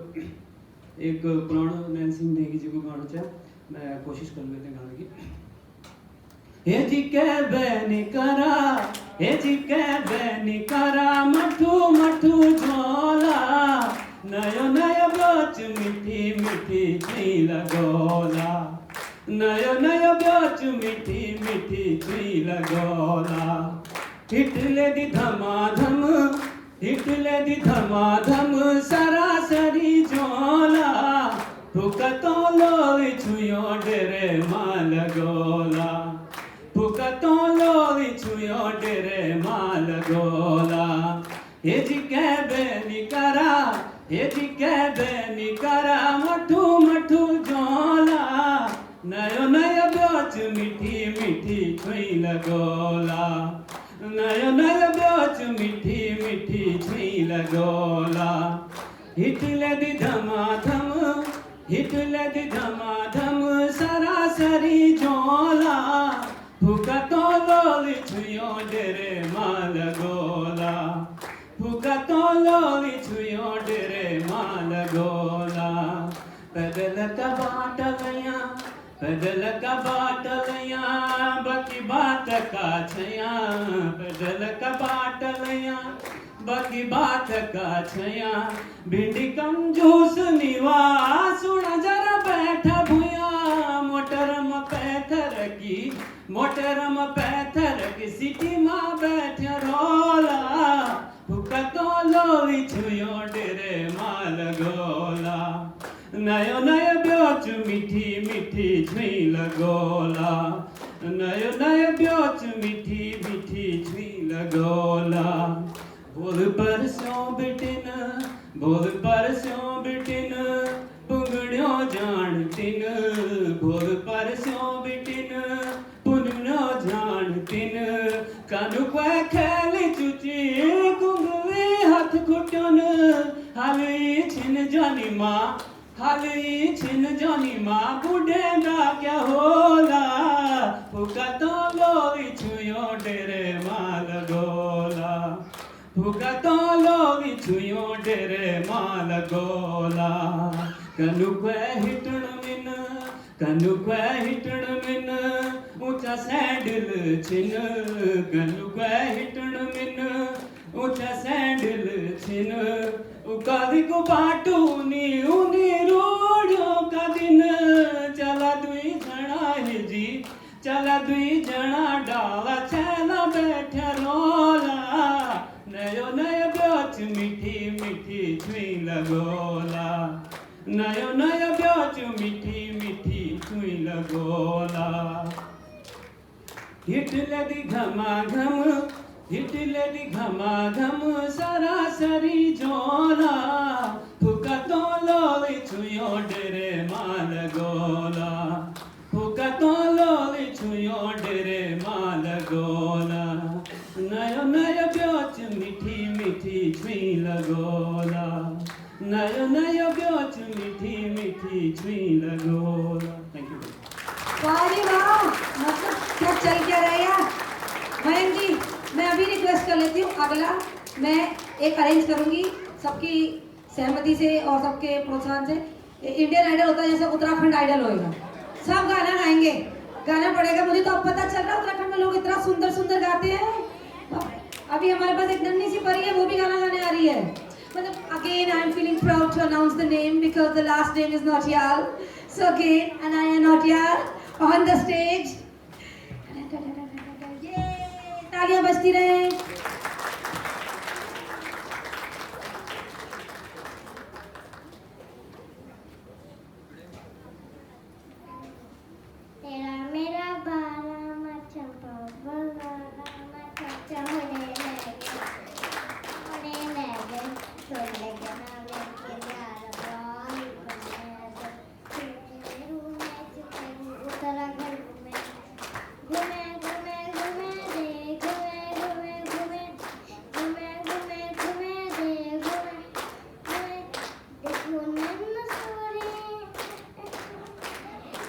J: एक पुराना नैन सिंह नेगी जी को गाना चाहे मैं कोशिश कर लेते हैं गाने की। हे जी के बैनी करा, हे जी के बैनी करा मठू मठू झोला नयो नयो ब्योच मिठी मिठी छुई लगोला नयो नयो ब्योच मिठी मिठी छुई लगोला। हिटले दी धमाधम हिटले दी धमाधम सरासरी झोला फुकतो लोई छुयो डेरे माल गोला फुकतो लोई छुयो डेरे माल गोला। हे जी के बेनी करा हे जी के बेनी करा मठू मठू झोला नयो नयो ब्योच मिठी मिठी छुई लगोला नयो नयो ब्योच मिठी मिठी छुई लगोला। हिटले दी धमाधम हिटले दी धमाधम सरासरी झोला फुकतो लोली छुयो डेरे माल गोला फुकतो लोली छुयो डेरे माल गोला। पैदल का बाटलिया पैदल का बाटलिया बाकी बात का छया पैदल का बाटलिया बाकी बात का छया भिंडी कम जूस निवास सुना जरा बैठा भूया मोटरम पैथर की सिटी माँ बैठ रोला फुकतो लोई छुयो डेरे माल गोला नयो नयो ब्योच मिठी मिठी छुई लगोला नयो नयो ब्योच मिठी मिठी छुई लगोला। बोल पर स्यों बिटिन पुंगड़ियो जान तिन बोल पर स्यों बिटिन पुंगड़ियो जान तिन कानू क्वे खेली चुची कुंगली हाथ खुटन हाली छिन जानी माँ बुढ़ेगा क्या होला फुकतो लोई छुयो डेरे माल गोला फुकतो लोई छुयो डेरे माल गोला। कनु क्वे हिटण मिन ऊंचा सैंडल छिन कनु क्वे हिटण मिन ऊंचा सैंडल छिन उकादी को बाटू नी रोडो का दिन चला दुई जना जी चला दुई जना डाला छेला बैठा रोला नयो नयो ब्योच मिठी मिठी छुई लगोला नयो नयो ब्योच मिठी मिठी छुई लगोला। हिटले दी घमाघम सरासरी झोला फुकतो लोई छुयो डेरे माल गोला फुकतो लोई छुयो डेरे माल गोला नयो नयो ब्योच मिठी मिठी छुई लगोला नयो नयो ब्योच मिठी मिठी छुई लगोला। Thank you.
A: वाह जी वाह, मतलब क्या चल क्या रहा है यार। मयंक जी, मैं अभी रिक्वेस्ट कर लेती हूँ, अगला मैं एक अरेंज करूँगी सबकी सहमति से और सबके प्रोत्साहन से। इंडियन आइडल होता है जैसे उत्तराखंड आइडल होएगा, सब गाना गाएंगे, गाना पड़ेगा। मुझे तो अब पता चल रहा है उत्तराखंड में लोग इतना सुंदर सुंदर गाते हैं। अभी हमारे पास एक नन्ही सी परी है, वो भी गाना गाने आ रही है। मतलब again I am feeling proud to announce the name because the last name is Nautiyal. So again Anaya Nautiyal on the stage. तालियां बजती रहे।
F: तेरा मेरा बारा मचा होने लगे सुन लगे ना लेके प्यार उत्तराखंड घूमे घूमे घूमे दे घूमे घूमे घूमे घूमे घूमे घूमे दे घूमे घूमे देखो मैं मसूरी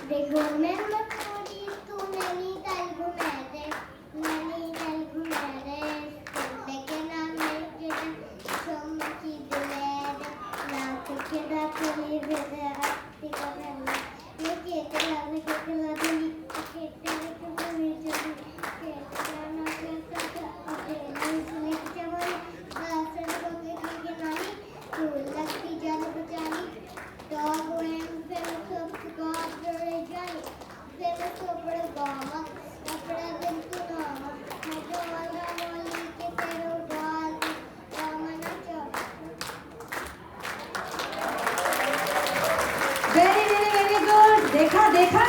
F: देखो मैं मसूरी तू नैनीताल घूमे दे नैनीताल घूमे दे लेके ना लेके सोम की दुले दे नाच के दातुली दे आती का करना लेके तेरा दिली के तेरे को भी चली के तेरा ना के सका अपने नहीं चवरी बासन को के नानी तू लगती जान बचानी dog ran fell up the god very giant then it's over the gama apna din tu nama majo wala wali ke tero dal ramana cha
A: very good. देखा देखा,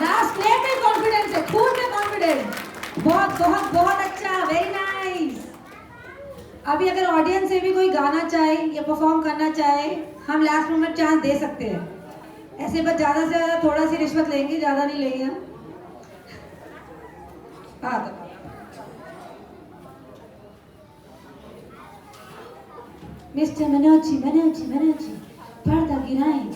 A: लास्ट स्टेप में कॉन्फिडेंस है, खून में कॉन्फिडेंस। बहुत बहुत बहुत अच्छा, वेरी नाइस। अभी अगर ऑडियंस से भी कोई गाना चाहे या परफॉर्म करना चाहे, हम लास्ट मोमेंट चांस दे सकते हैं। ऐसे बस ज्यादा से ज्यादा थोड़ा सी रिश्वत लेंगे, ज्यादा नहीं लेंगे हम। हाँ तो मिस्टर मनोज जी पर्दा गिराएं।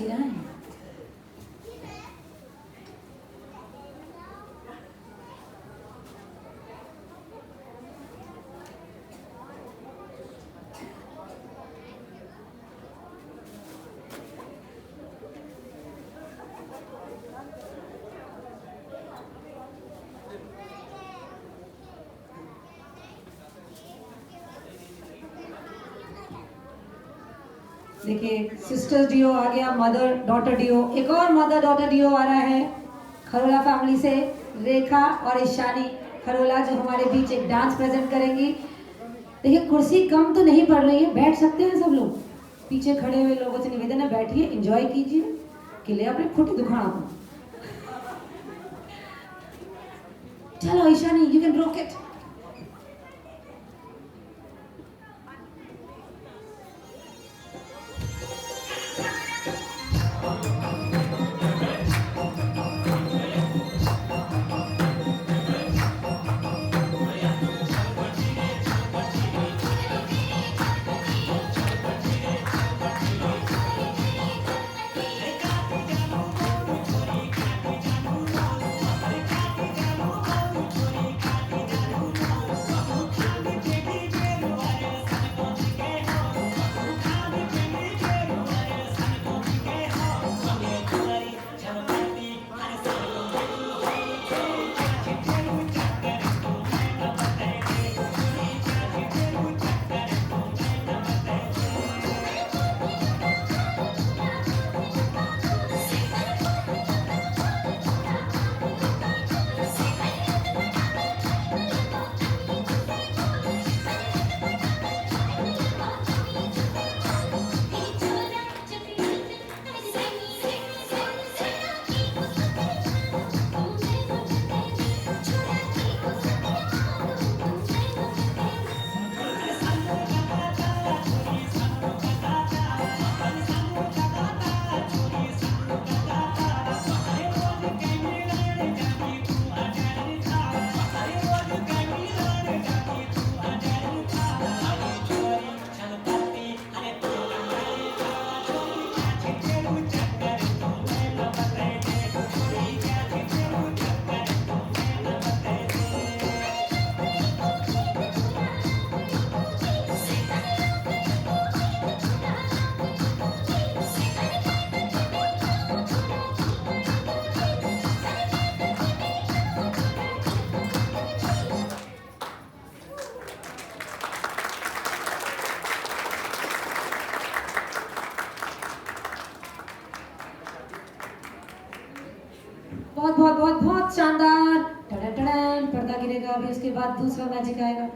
A: देखिए सिस्टर डियो आ गया, मदर डॉटर डियो, एक और मदर डॉटर डियो आ रहा है खरोला फैमिली से, रेखा और ईशानी खरोला, जो हमारे बीच एक डांस प्रेजेंट करेंगी। देखिए कुर्सी कम तो नहीं पड़ रही है, बैठ सकते हैं सब लोग। पीछे खड़े हुए लोगों से निवेदन है बैठिए, एंजॉय कीजिए, किले अपने खुटी दुखाना को। चलो Ishani, you can rock it. बहुत बहुत बहुत शानदार। टडन पर्दा गिरेगा अभी, उसके बाद दूसरा मैजिक आएगा।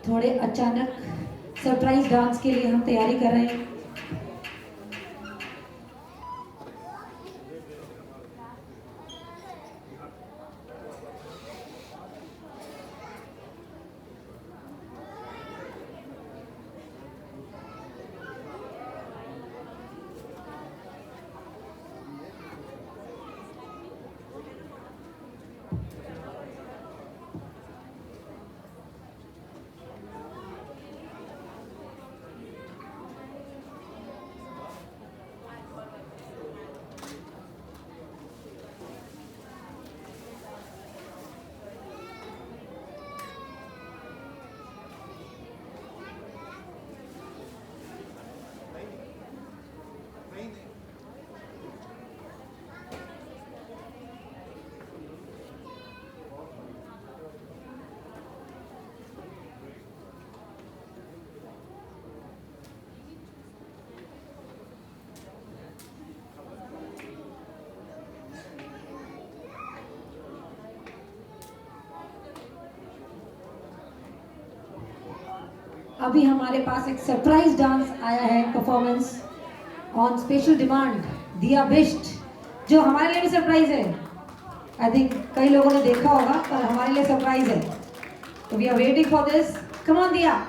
A: थोड़े अचानक सरप्राइज डांस के लिए हम तैयारी कर रहे हैं। अभी हमारे पास एक सरप्राइज डांस आया है, परफॉर्मेंस ऑन स्पेशल डिमांड, दिया बिष्ट, जो हमारे लिए भी सरप्राइज है। आई थिंक कई लोगों ने देखा होगा, पर हमारे लिए सरप्राइज है। तो we are waiting for this. Come on दिया।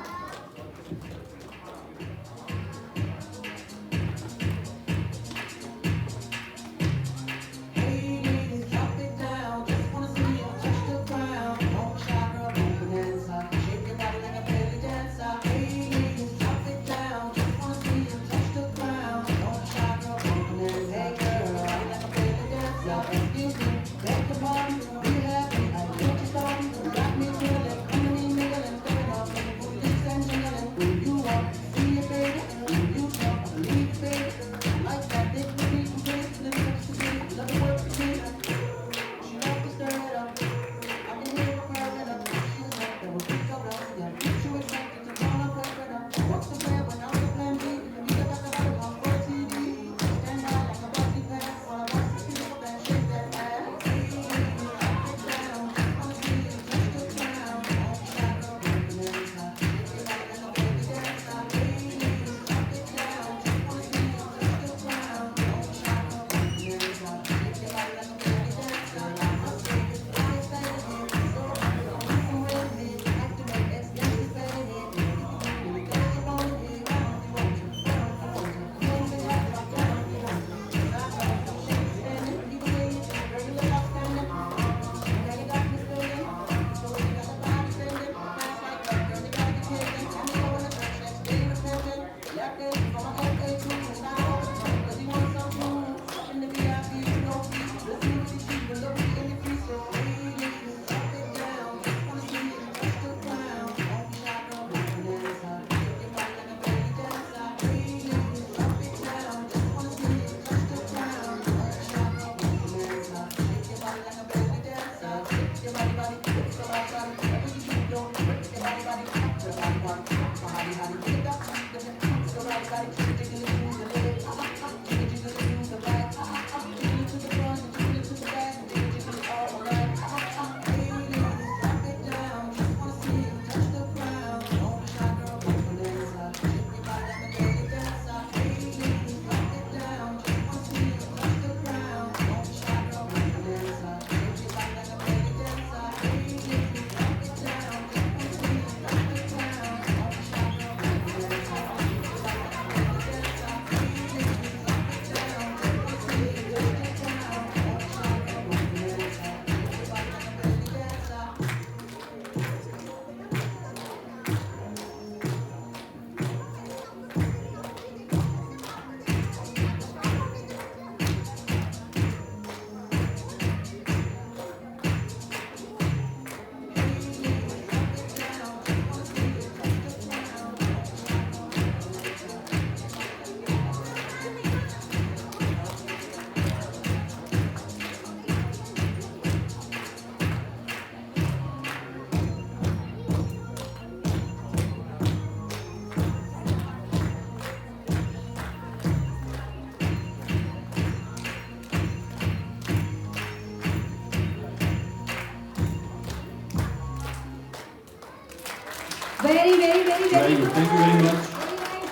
A: Very, very, very, very
J: Very
A: good.
J: good. Thank you very much.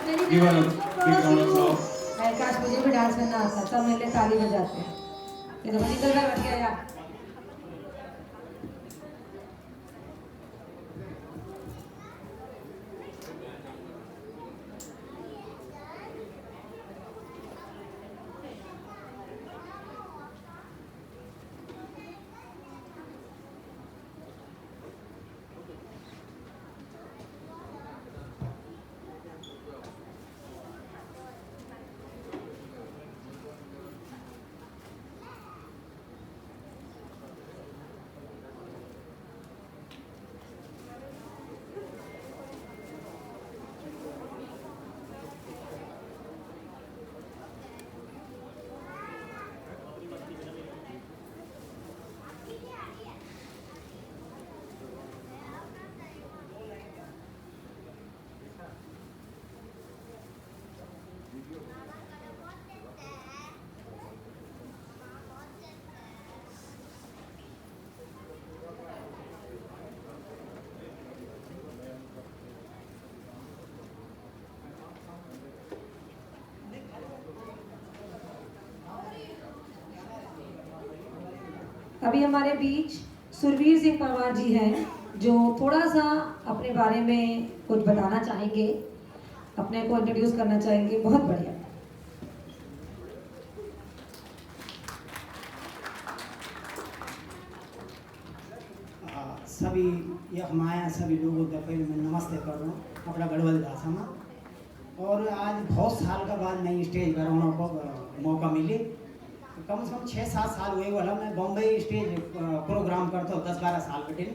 A: Very
J: Give her a
A: nice.
J: big round of applause.
A: अरे काश मुझे भी डांस करना आता, सब मिलके ताली बजाते हैं। ये तो निकल कर बैठ गया यार। अभी हमारे बीच सुरवीर सिंह परमार जी हैं जो थोड़ा सा अपने बारे में कुछ बताना चाहेंगे, अपने को इंट्रोड्यूस करना चाहेंगे। बहुत बढ़िया।
K: सभी हमारे सभी लोगों को पहले मैं नमस्ते कर रहा हूँ अपना गढ़वाली भाषा में। और आज बहुत साल का बाद नई स्टेज पर आने को मौका मिले। कम से कम 6-7 साल हुए वाला मैं बॉम्बे स्टेज प्रोग्राम करता हूँ 10-12 साल के दिन।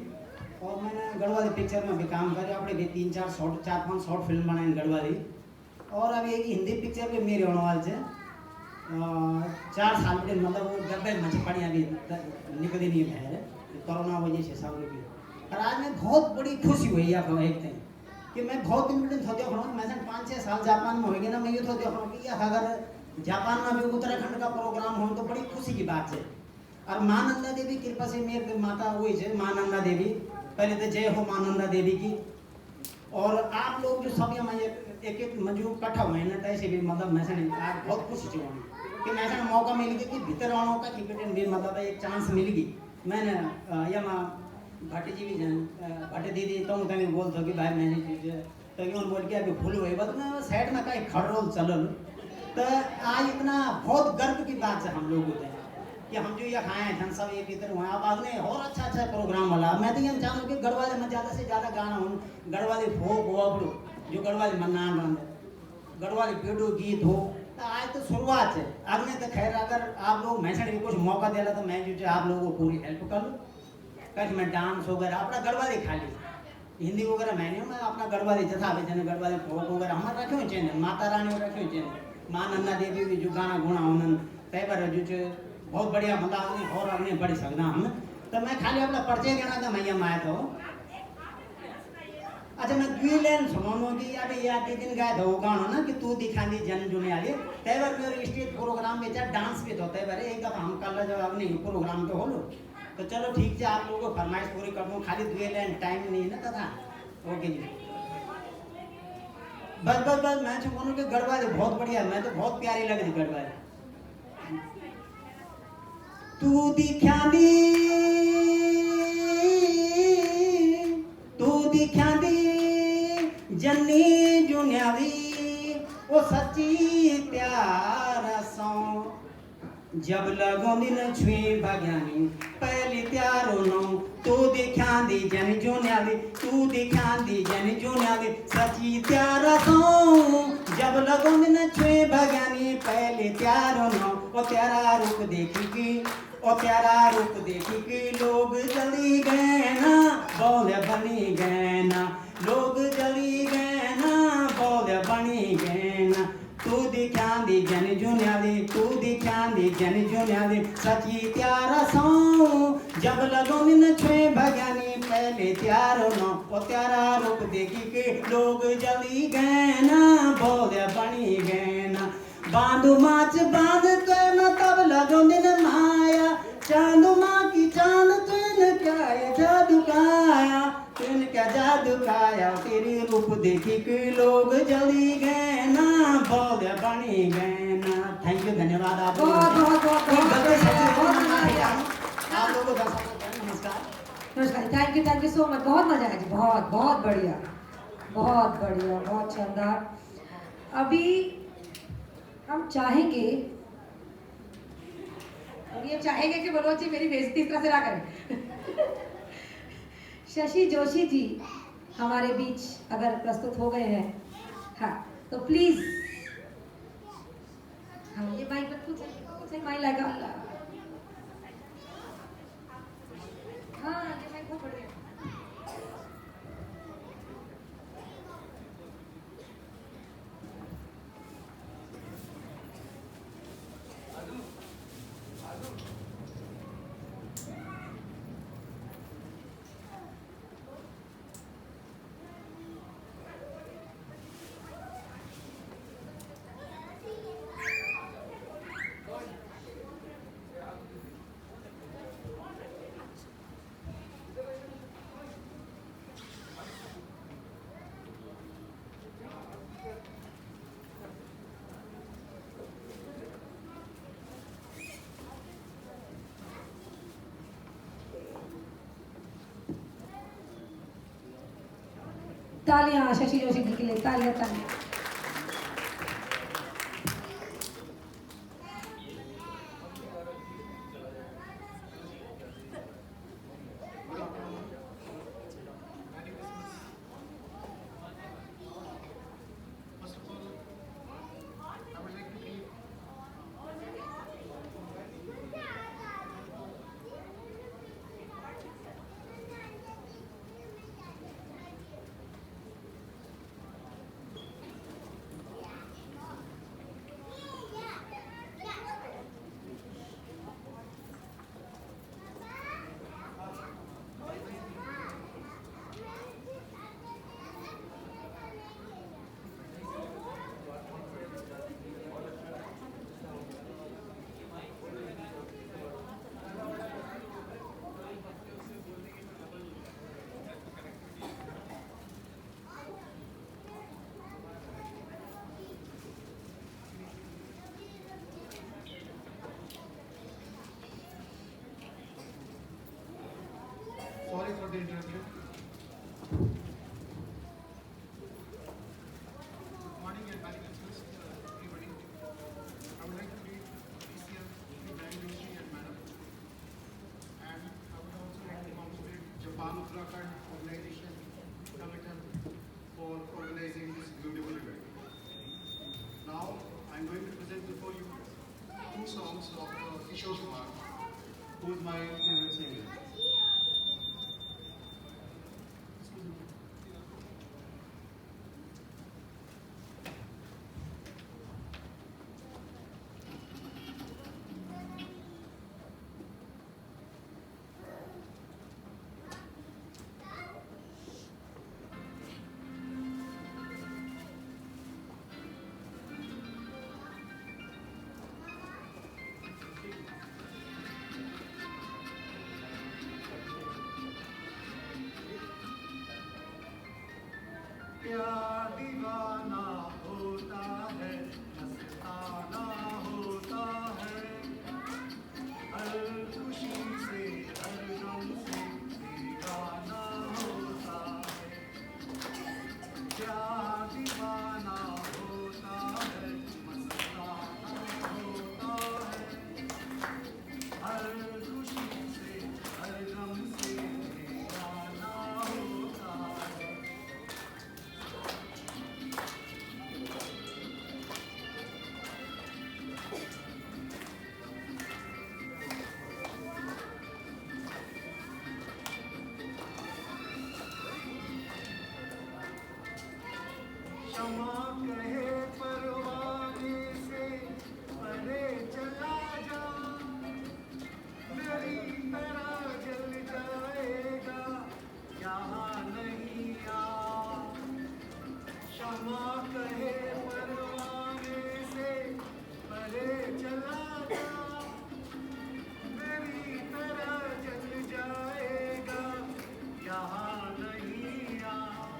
K: और मैंने गढ़वाली पिक्चर में भी काम करे, अपने भी 4-5 शॉर्ट फिल्म बनाए गढ़वाली। और अभी एक हिंदी पिक्चर भी मेरे होने वाले से 4 साल के दिन, मतलब वो डब्बे मचे पड़ी अभी निकली नहीं है कोरोना वजह से सब लोग। और आज में बहुत बड़ी खुशी हुई है एक दिन कि मैं बहुत दिन सोते हूँ मैं 5-6 साल जापान में होगी ना, मैं ये सोते हूँ कि अगर जापान में भी उत्तराखंड का प्रोग्राम हो तो बड़ी खुशी की बात है। और माँ नंदा देवी कृपा से मेरे माता हुई है माँ नंदा देवी, पहले तो जय हो माँ नंदा देवी की। और आप लोग जो सब यहाँ एक मजू इकट्ठा हुए ना तैसे भी मतलब मैं आज बहुत खुशी चाहिए कि मैं मौका मिल गया कि भीतर आने का टिकट भी मतलब एक चांस मिल गई। मैंने यहाँ भट्ट जी भी भट्ट दीदी तो तभी बोलते कि भाई मैंने तो बोल के अभी भूल हुई बस मैं साइड में कहीं खड़ रोल चल। तो आज इतना बहुत गर्व की बात है हम लोग होते हैं कि हम जो ये खाए हैं सब एक इधर हुए। अब आपने और अच्छा प्रोग्राम वाला मैं तो ये चाहूँ कि गढ़वाली में ज़्यादा से ज़्यादा गाना हो, गढ़वाली फोक वोबड़ो जो गढ़वाली मन्नान बंद गढ़वाली पेड़ो गीत हो। तो आज तो शुरुआत है, अब नहीं तो खैर अगर आप लोग मैसेज भी कुछ मौका दे रहा तो मैं जो आप लोगों को पूरी हेल्प कर लूँ। कैसे मैं डांस वगैरह अपना गढ़वाली खाली हिंदी वगैरह मैं नहीं, मैं अपना गढ़वाली जथा भी गढ़वाली फोक वगैरह हमारे रखे हुए चैनल माता रानी रखे हुए चैनल माँ नन्ना देवी भी जो गाना गुणा उन्होंने कई बार जो बहुत बढ़िया मतलब और अग्नि बढ़ी सकना हम। तो मैं खाली अपना परिचय देना था मैं यहाँ आया था। अच्छा मैं ग्वीलैंड सुनो कि अभी याद दिन गाया था वो गाना ना कि तू दिखा दी जन जुनियाली तय बार मेरे स्टेज प्रोग्राम में चाहे डांस भी तो तय बार एक दफा हम कल जब अपने प्रोग्राम पे हो लो तो चलो ठीक है आप लोगों को फरमाइश पूरी कर दूँ, खाली ग्वीलैंड टाइम नहीं ना तथा। ओके जी बस मैं बोलूँ कि गढ़वाली बहुत बढ़िया, मैं तो बहुत प्यारी लग रही गढ़वाली। तू दिखा दी जन्नी जुनियावी ओ सच्ची प्यार सौ जब लगो दिन छुई भगयानी पहली त्यारो नो तू दिखा दी जन जुनियावी तू दिखा दी जन जुनियावी सच्ची प्यार सौ जब लगो दिन छुई भगयानी पहली त्यारो नो ओ तेरा रूप देखी की लोग जली गए ना बोले बनी गए ना लोग जली गए ना बोले बनी गए ना तू दिखा दी जन जुनियाली तू दिखा दी जन जुनियाली सच्ची प्यारा सौ जब लगो दिन छुए भगयानी पहले त्यारो नो ओ तेरा रूप देखी के लोग जली गए ना बोले बनी गए ना बांधू माच बांध के न तब लगो दिन माया चांद माँ की चांद तुन क्या ये जादू काया तुन क्या जादू काया तेरी रूप देखी के लोग जली गए ना, बोल बनी गए ना। थैंक यू, धन्यवाद आप लोगों
A: बहुत
K: का।
A: बहुत बहुत
K: कोई
A: बहुत
K: गलती
A: बढ़िया,
K: सच्ची
A: बहुत
K: हो
A: मजा
K: ना,
A: आया।
K: आप लोगों को दर्शकों को नमस्कार।
A: नमस्कार, थैंक यू सो मच, बहुत मजा आया जी, बहुत बहुत बढ़िया, बहुत बढ़िया, बहुत शानदार। अभी हम चाहेंगे, और ये चाहेंगे कि मनोज जी मेरी बेइज्जती इस तरह से ना करें। शशि जोशी जी हमारे बीच अगर प्रस्तुत हो गए हैं, हाँ तो प्लीज, हाँ ये माइक पर कुछ माइक लगा, हाँ ये माइक बहुत बढ़िया। तालियां शशि जोशी जी के लिए, तालियां तालियां।
D: Sorry for the interruption. Good morning and very Christmas, everybody. I would like to greet PCM, Brian Rishi and Madam. And I would also like to congratulate Japan Uttarakhand Organization Committee for organizing this beautiful event. Now, I'm going to present before you two songs of Kishore Kumar, who is my favorite singer. प्यार दीवाना होता है, मस्ताना होता है, हर खुशी से हर गम से दीवाना होता है। प्यार दीवाना होता है, मस्ताना होता है, हर खुशी से हर गम से दीवाना होता है। क्षमा कहे परवाने से परे चला जा, मेरी तरह जल जाएगा यहाँ नहीं आ। क्षमा कहे परवाने से परे चला जा, मेरी तरह जल जाएगा यहाँ नहीं आ।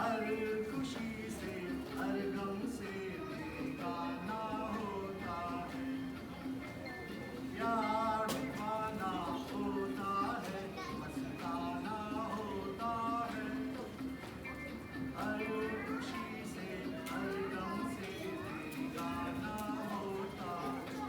D: हर खुशी से हर गम से बेगाना होता है, यार दीवाना होता है, मस्ताना होता है। हर खुशी से हर गम से बेगाना होता है।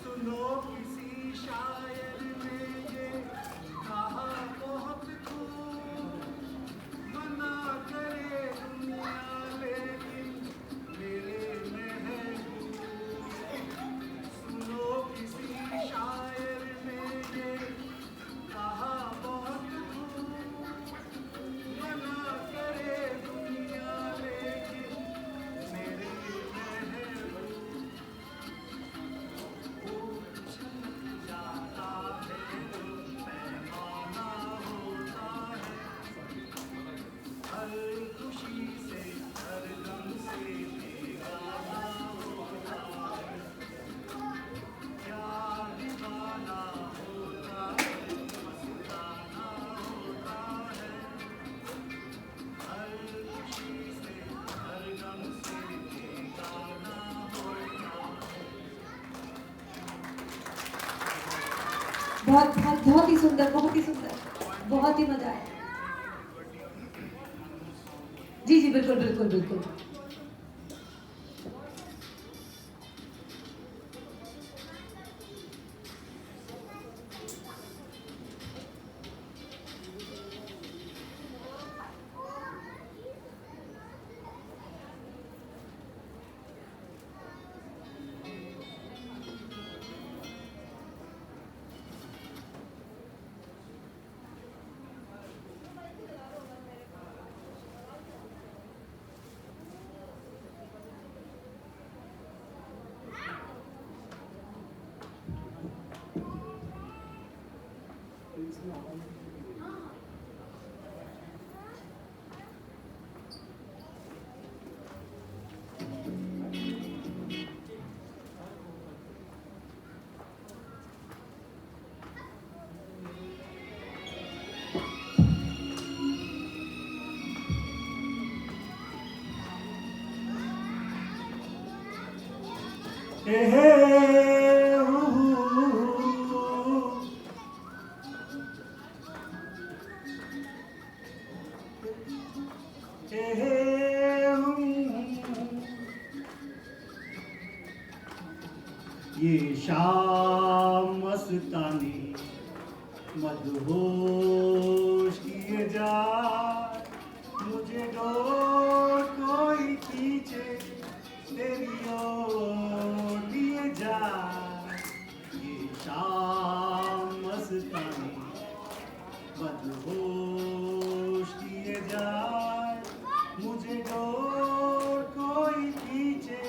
D: सुनो किसी शायर ने ये कहा बहुत खूब, मना करे दुनिया लेकिन मेरे में है खूब। सुनो किसी शायर ने ये कहा बहुत खूब, मना करे दुनिया लेकिन मेरे में है खूब। जाता है पैमाना होता है, हर खुशी से हर गम से बेगाना होता है, प्यार दीवाना होता है, मस्ताना होता है। हर खुशी से हर गम से बेगाना होता है।
A: बहुत ही सुंदर, बहुत ही सुंदर, बहुत ही मजा आया। जी जी बिल्कुल बिल्कुल बिल्कुल।
D: ये शाम मस्तानी मदहोश किए जा, मुझे डोर कोई खींचे तेरी ओर लिए जा। ये शाम मस्तानी मदहोश किए जा, मुझे डोर कोई खींचे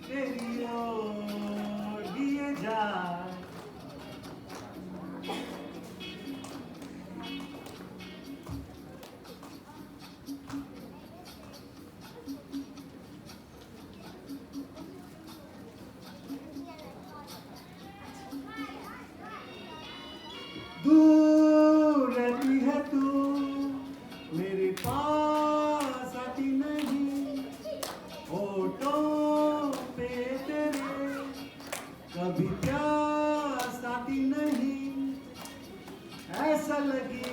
D: तेरी ओर लिए जा। दूर रहती है तू, मेरे पास आती नहीं, होठों पे तेरे कभी प्यास आती नहीं। ऐसा लगे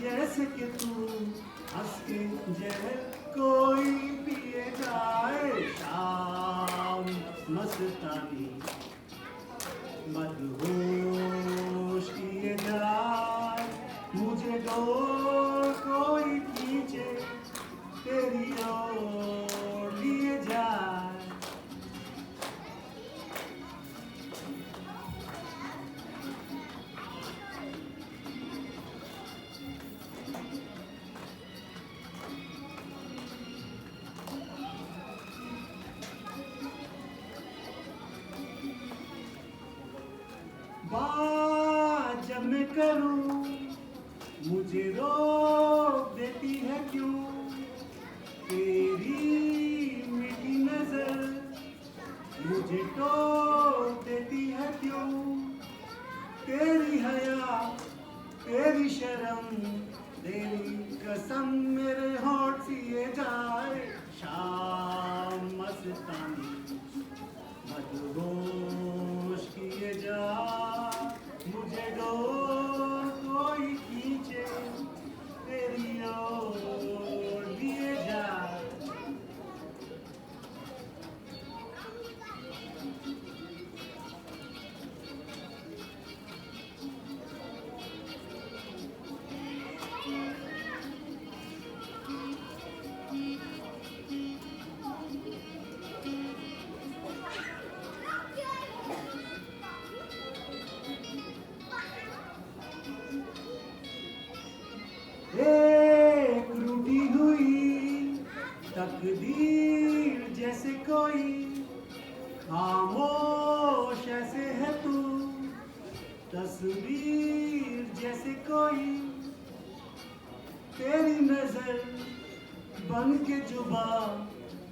D: जैसे कि तू हंस के जहर कोई पिए जाए। शाम मस्तानी मदहोश किए जाए, मुझे डोर कोई खींचे तेरी ओर लिए जाए। बात जब मैं करूं मुझे रोक देती है क्यों? तेरी
L: तेरी मीठी नजर मुझे टोक देती है क्यों? तेरी हया तेरी शर्म तेरी कसम मेरे होठ सिए जाए। शाम मस्तानी मदहोश किए जा, मुझे डोर कोई खींचे तेरी ओर लिए जा। एक रूठी हुई तकदीर जैसे कोई, खामोश ऐसे है तू तस्वीर जैसे कोई। तेरी नजर बन के जुबा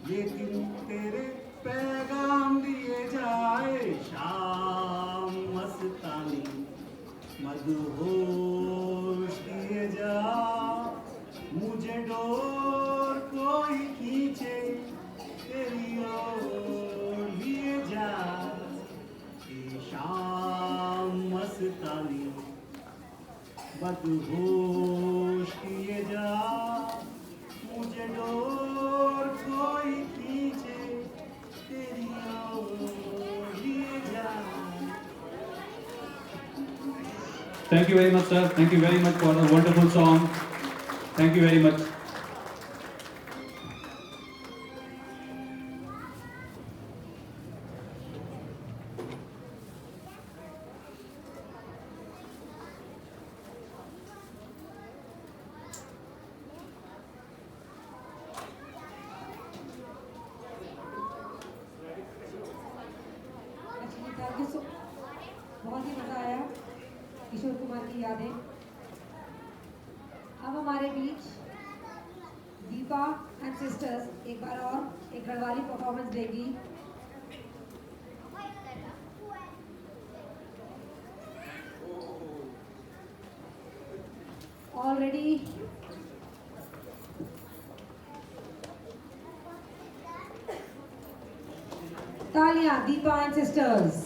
L: लेकिन तेरे पैगाम दिए जाए। शाम मस्तानी मदहोश किए जा, मुझे डोर कोई खींचे तेरी ओर लिए जा। ये शाम मस्तानी मदहोश किए जा, मुझे डोर कोई खींचे तेरी ओर लिए जा।
J: Thank you very much, sir. Thank you very much for the wonderful song. Thank you very much.
A: Actually, thank you so बहुत ही मज़ा आया किशोर कुमार की यादें। अब हमारे बीच दीपा एंड सिस्टर्स एक बार और एक गढ़वाली परफॉर्मेंस देगी। ऑलरेडी तालियां Deepa and sisters.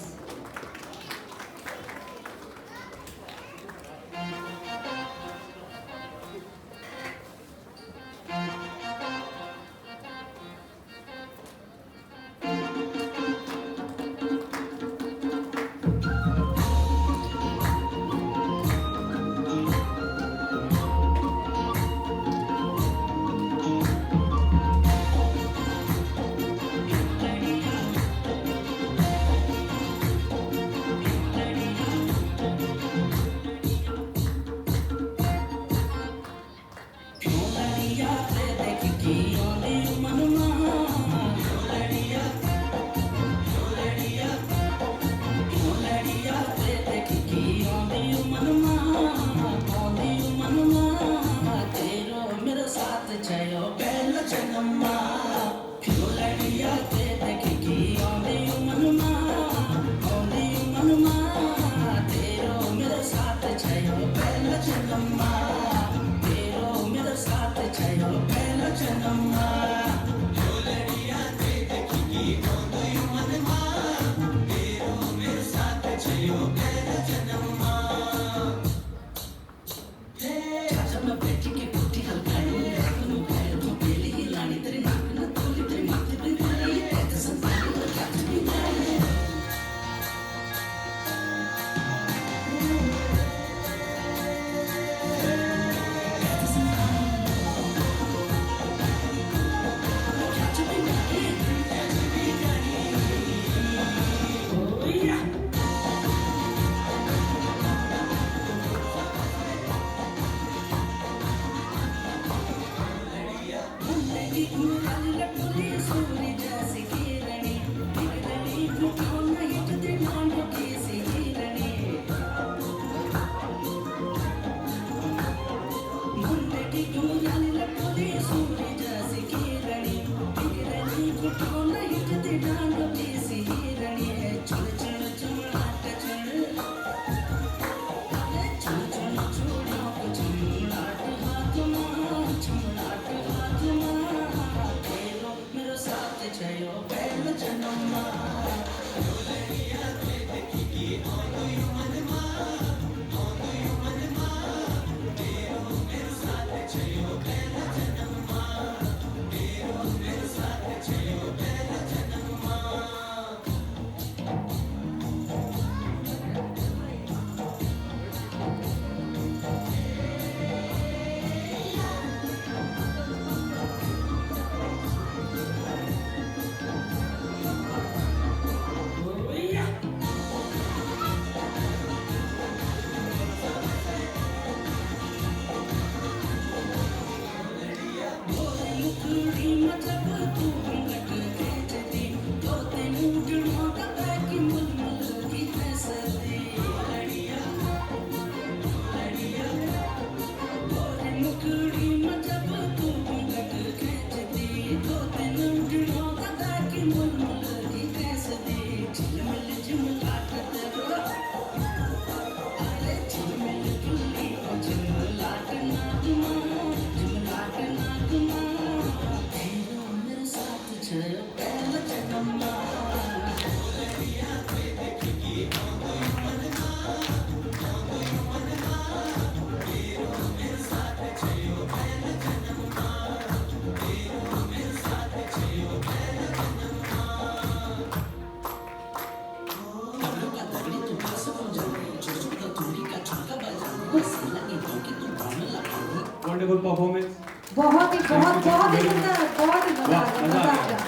J: Wonderful performance.
A: बहुत ही सुंदर, बहुत ही मजा
J: वाह, मजा
A: आ
J: आ
A: गया,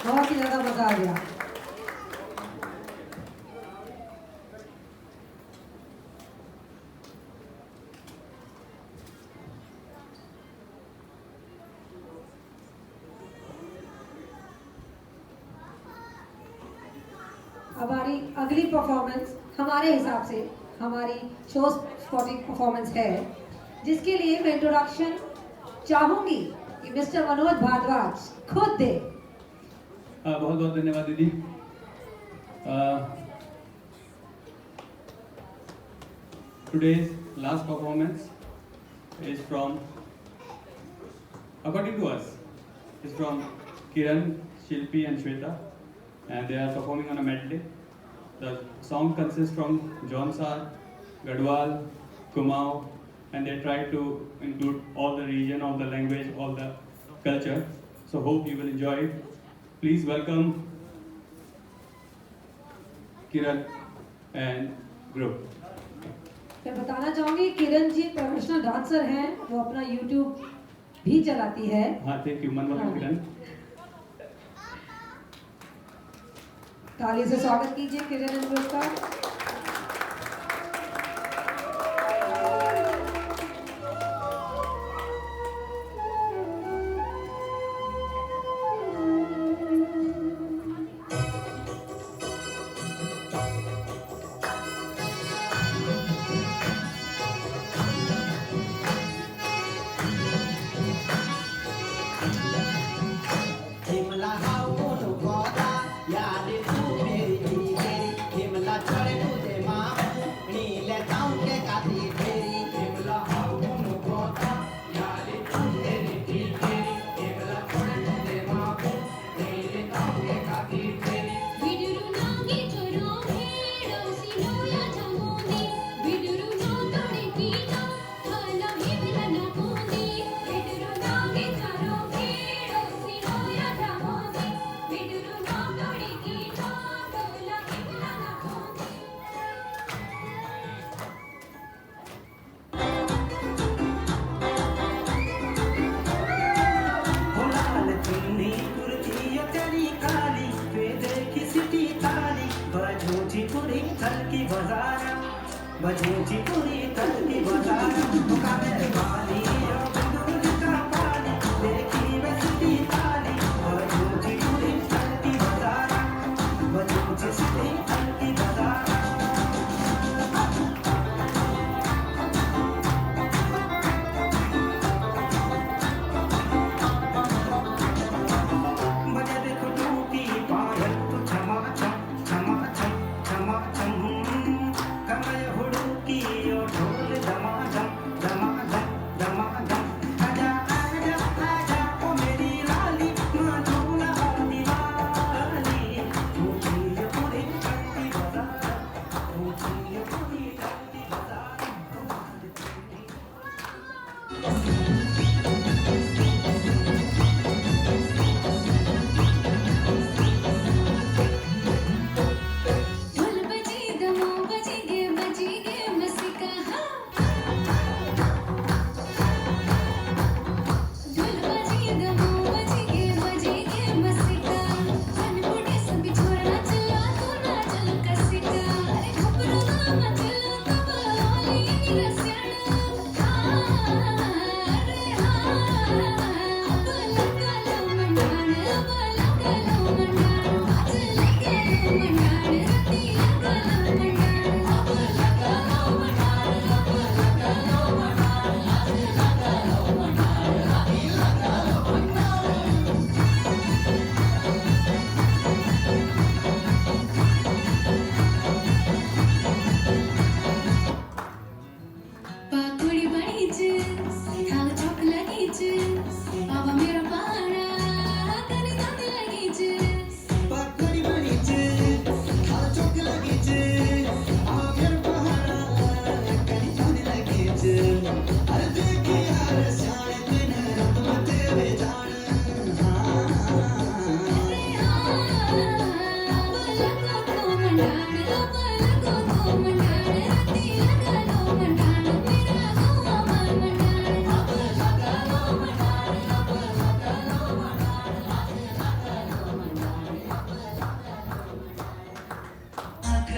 A: बहुत ही ज्यादा मजा आ गया। हमारी अगली परफॉर्मेंस हमारे हिसाब से हमारी शो स्पॉटिंग परफॉर्मेंस है, जिसके लिए मैं इंट्रोडक्शन चाहूंगी कि मिस्टर मनोज भारद्वाज खुद दे।
J: बहुत बहुत धन्यवाद दीदी। Today's last performance is from, according to us, is from Kiran, Shilpi and Shweta, and they are performing on a medley. The song consists from Jaunsar, Gadwal, Kumaon, and they try to include all the region, all the language, all the culture. So hope you will enjoy it. Please welcome Kiran and group.
A: मैं बताना चाहूंगी Kiran ji professional dancer हैं, वो अपना YouTube भी चलाती है।
J: हाँ, थैंक यू मनमोहन किरण।
A: ताली से स्वागत कीजिए किरण एंड ग्रुप का।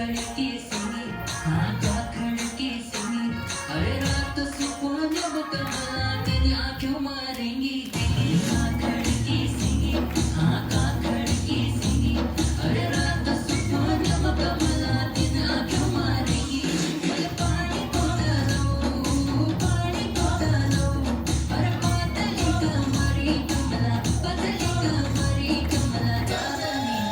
I: खड़की सिंगी हाँ का खड़की सिंगी अरे रात सुकून जब कमला तेरी आंखों मारेंगी का खड़की सिंगी हाँ का खड़की सिंगी अरे रात सुकून जब कमला तेरी आंखों मारेंगी बोले पानी को डालो अरे पातली कमरी कमला ज्यादा नहीं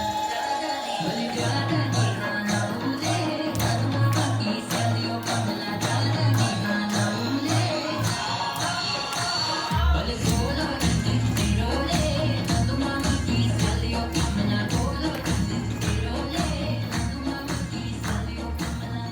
I: बोले ज्यादा नहीं नाउले कदम बाकी सालियों कमला ज्यादा नहीं नाउले बोले बोलो रंजित रोले कदम बाकी सालियों कमला बोलो रंजित रोले कदम बाकी सालियों कमला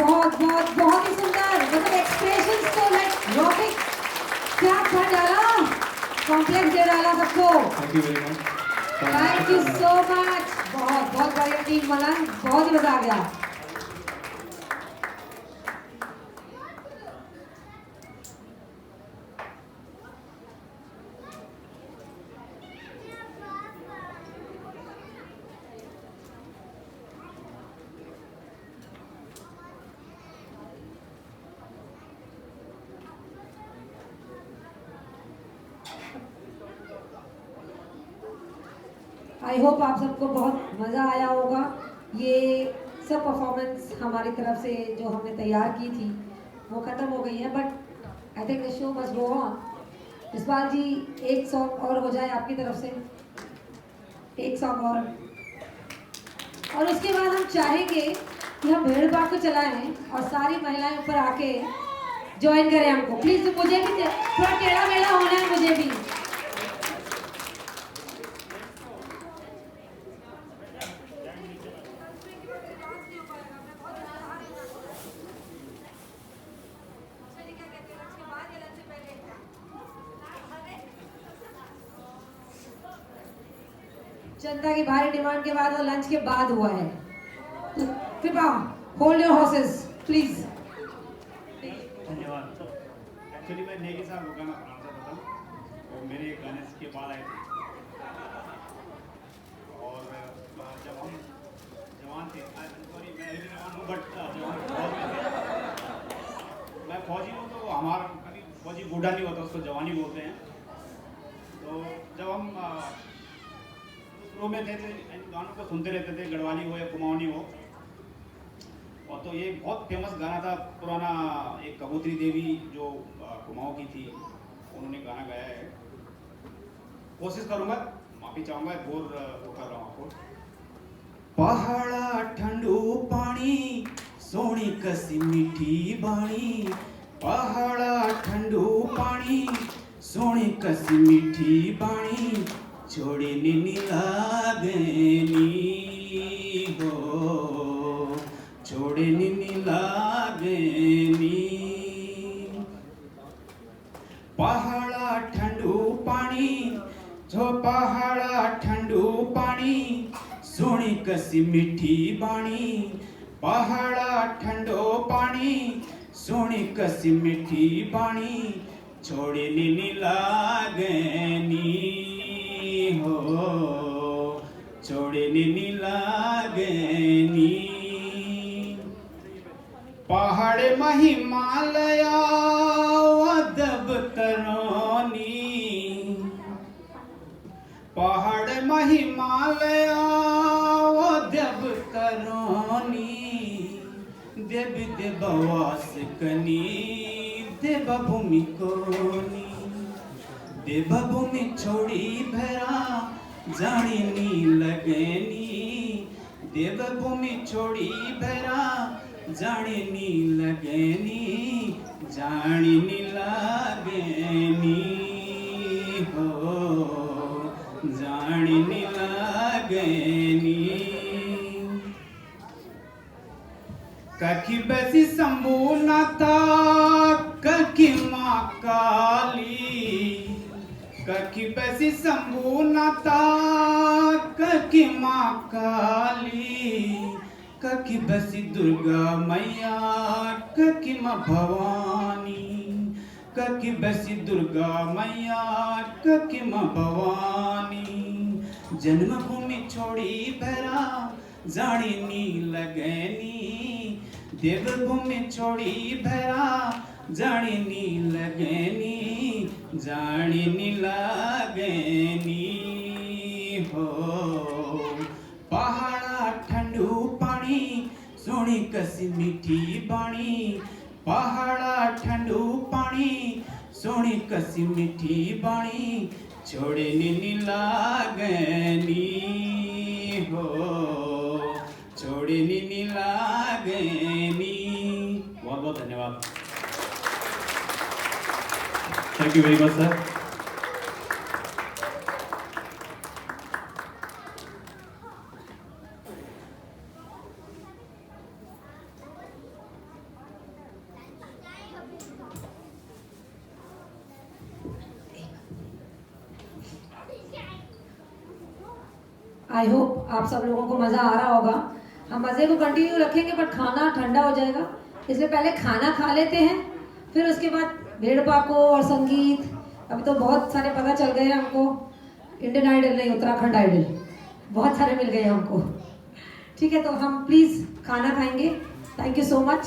A: बहुत ही सुंदर मतलब एक्सप्रेशंस तो लाइक रॉकिंग क्या कर डाला कॉम्प्लेक्स दे डाला सबको
B: thank you very much
A: thank you so much बहुत बहुत बढ़िया टीम मलन बहुत ही मजा आ गया आई होप आप सबको बहुत मज़ा आया होगा ये सब परफॉर्मेंस हमारी तरफ से जो हमने तैयार की थी वो ख़त्म हो गई है but I think the show must go on Jaspal ji एक सॉन्ग और हो जाए आपकी तरफ से एक सॉन्ग और उसके बाद हम चाहेंगे कि हम भेड़ बाग को चलाएं और सारी महिलाएं ऊपर आके ज्वाइन करें हमको प्लीज़ मुझे भी थोड़ा टेढ़ा मेढ़ा होना है मुझे भी जनता की भारी डिमांड के बाद वो लंच के बाद हुआ है तो कृपया होल्ड योर हॉर्सेस प्लीज
H: धन्यवाद एक्चुअली मैं नेगी साहब को गाना गाना चाहता था और मेरे गाने के बाद आए थे और जब हम जवान थे सॉरी मैं अभी जवान हूँ बट जवान फौज में थे मैं फौजी हूँ तो हमारा कभी फौजी बूढ़ा नहीं होता उसको जवानी बोलते हैं तो जब हम शुरू में थे इन गानों को सुनते रहते थे गढ़वाली हो या कुमाऊनी हो और तो ये बहुत फेमस गाना था पुराना एक कबूतरी देवी जो कुमाऊं की थी उन्होंने गाना गाया है कोशिश करूंगा माफी चाहूंगा बोर कर रहा हूँ आपको पहाड़ा ठंडू पानी सोनी कसी मीठी बाणी पहाड़ा ठंडू पानी
I: सोनी कसी मीठी बाणी छोड़ी नी लागनी हो छोड़ी नी लागनी पहाड़ा ठंडू पानी जो पहाड़ा ठंडू पानी सोनी कसी मीठी बाणी पहाड़ा ठंडो पानी सोनी कसी मीठी बाणी छोड़ी नी लागनी हो छोड़ी नी लागनी पहाड़ महिमालय अदब तरोनी पहाड़ महिमालय अदब तरोनी देव देववास कनी देव भूमि कोनी देव भूमि छोड़ी भरा जानी नी लगनी देव भूमि छोड़ी भरा जानी नी लगनी जानी नी लगनी हो जानी नी लगनी कखी बसी शंभू नाता कखी माँ काली कखी बसी शंभू नाता कखी माँ काली कखी बसी दुर्गा मैया कखी माँ भवानी कखी बसी दुर्गा मैया कखी माँ भवानी जन्मभूमि छोड़ी भरा जानी नी लगनी देवभूमि छोड़ी भरा जानी नी लगनी जानी नी लगनी हो पहाड़ा ठंडू पानी सोनी कसी मीठी बाणी पहाड़ा ठंडू पानी सोनी कसी मीठी बाणी छोड़ी नी लागनी हो छोड़ी नी लागनी।
J: बहुत बहुत धन्यवाद। Thank you very much sir.
A: I hope आप सब लोगों को मज़ा आ रहा होगा। हम मज़े को कंटिन्यू रखेंगे बट खाना ठंडा हो जाएगा, इसलिए पहले खाना खा लेते हैं, फिर उसके बाद भेड़ पाको और संगीत। अभी तो बहुत सारे पता चल गए हैं हमको, इंडियन आइडल नहीं उत्तराखंड आइडल बहुत सारे मिल गए हमको। ठीक है, तो हम प्लीज़ खाना खाएंगे। Thank you so much.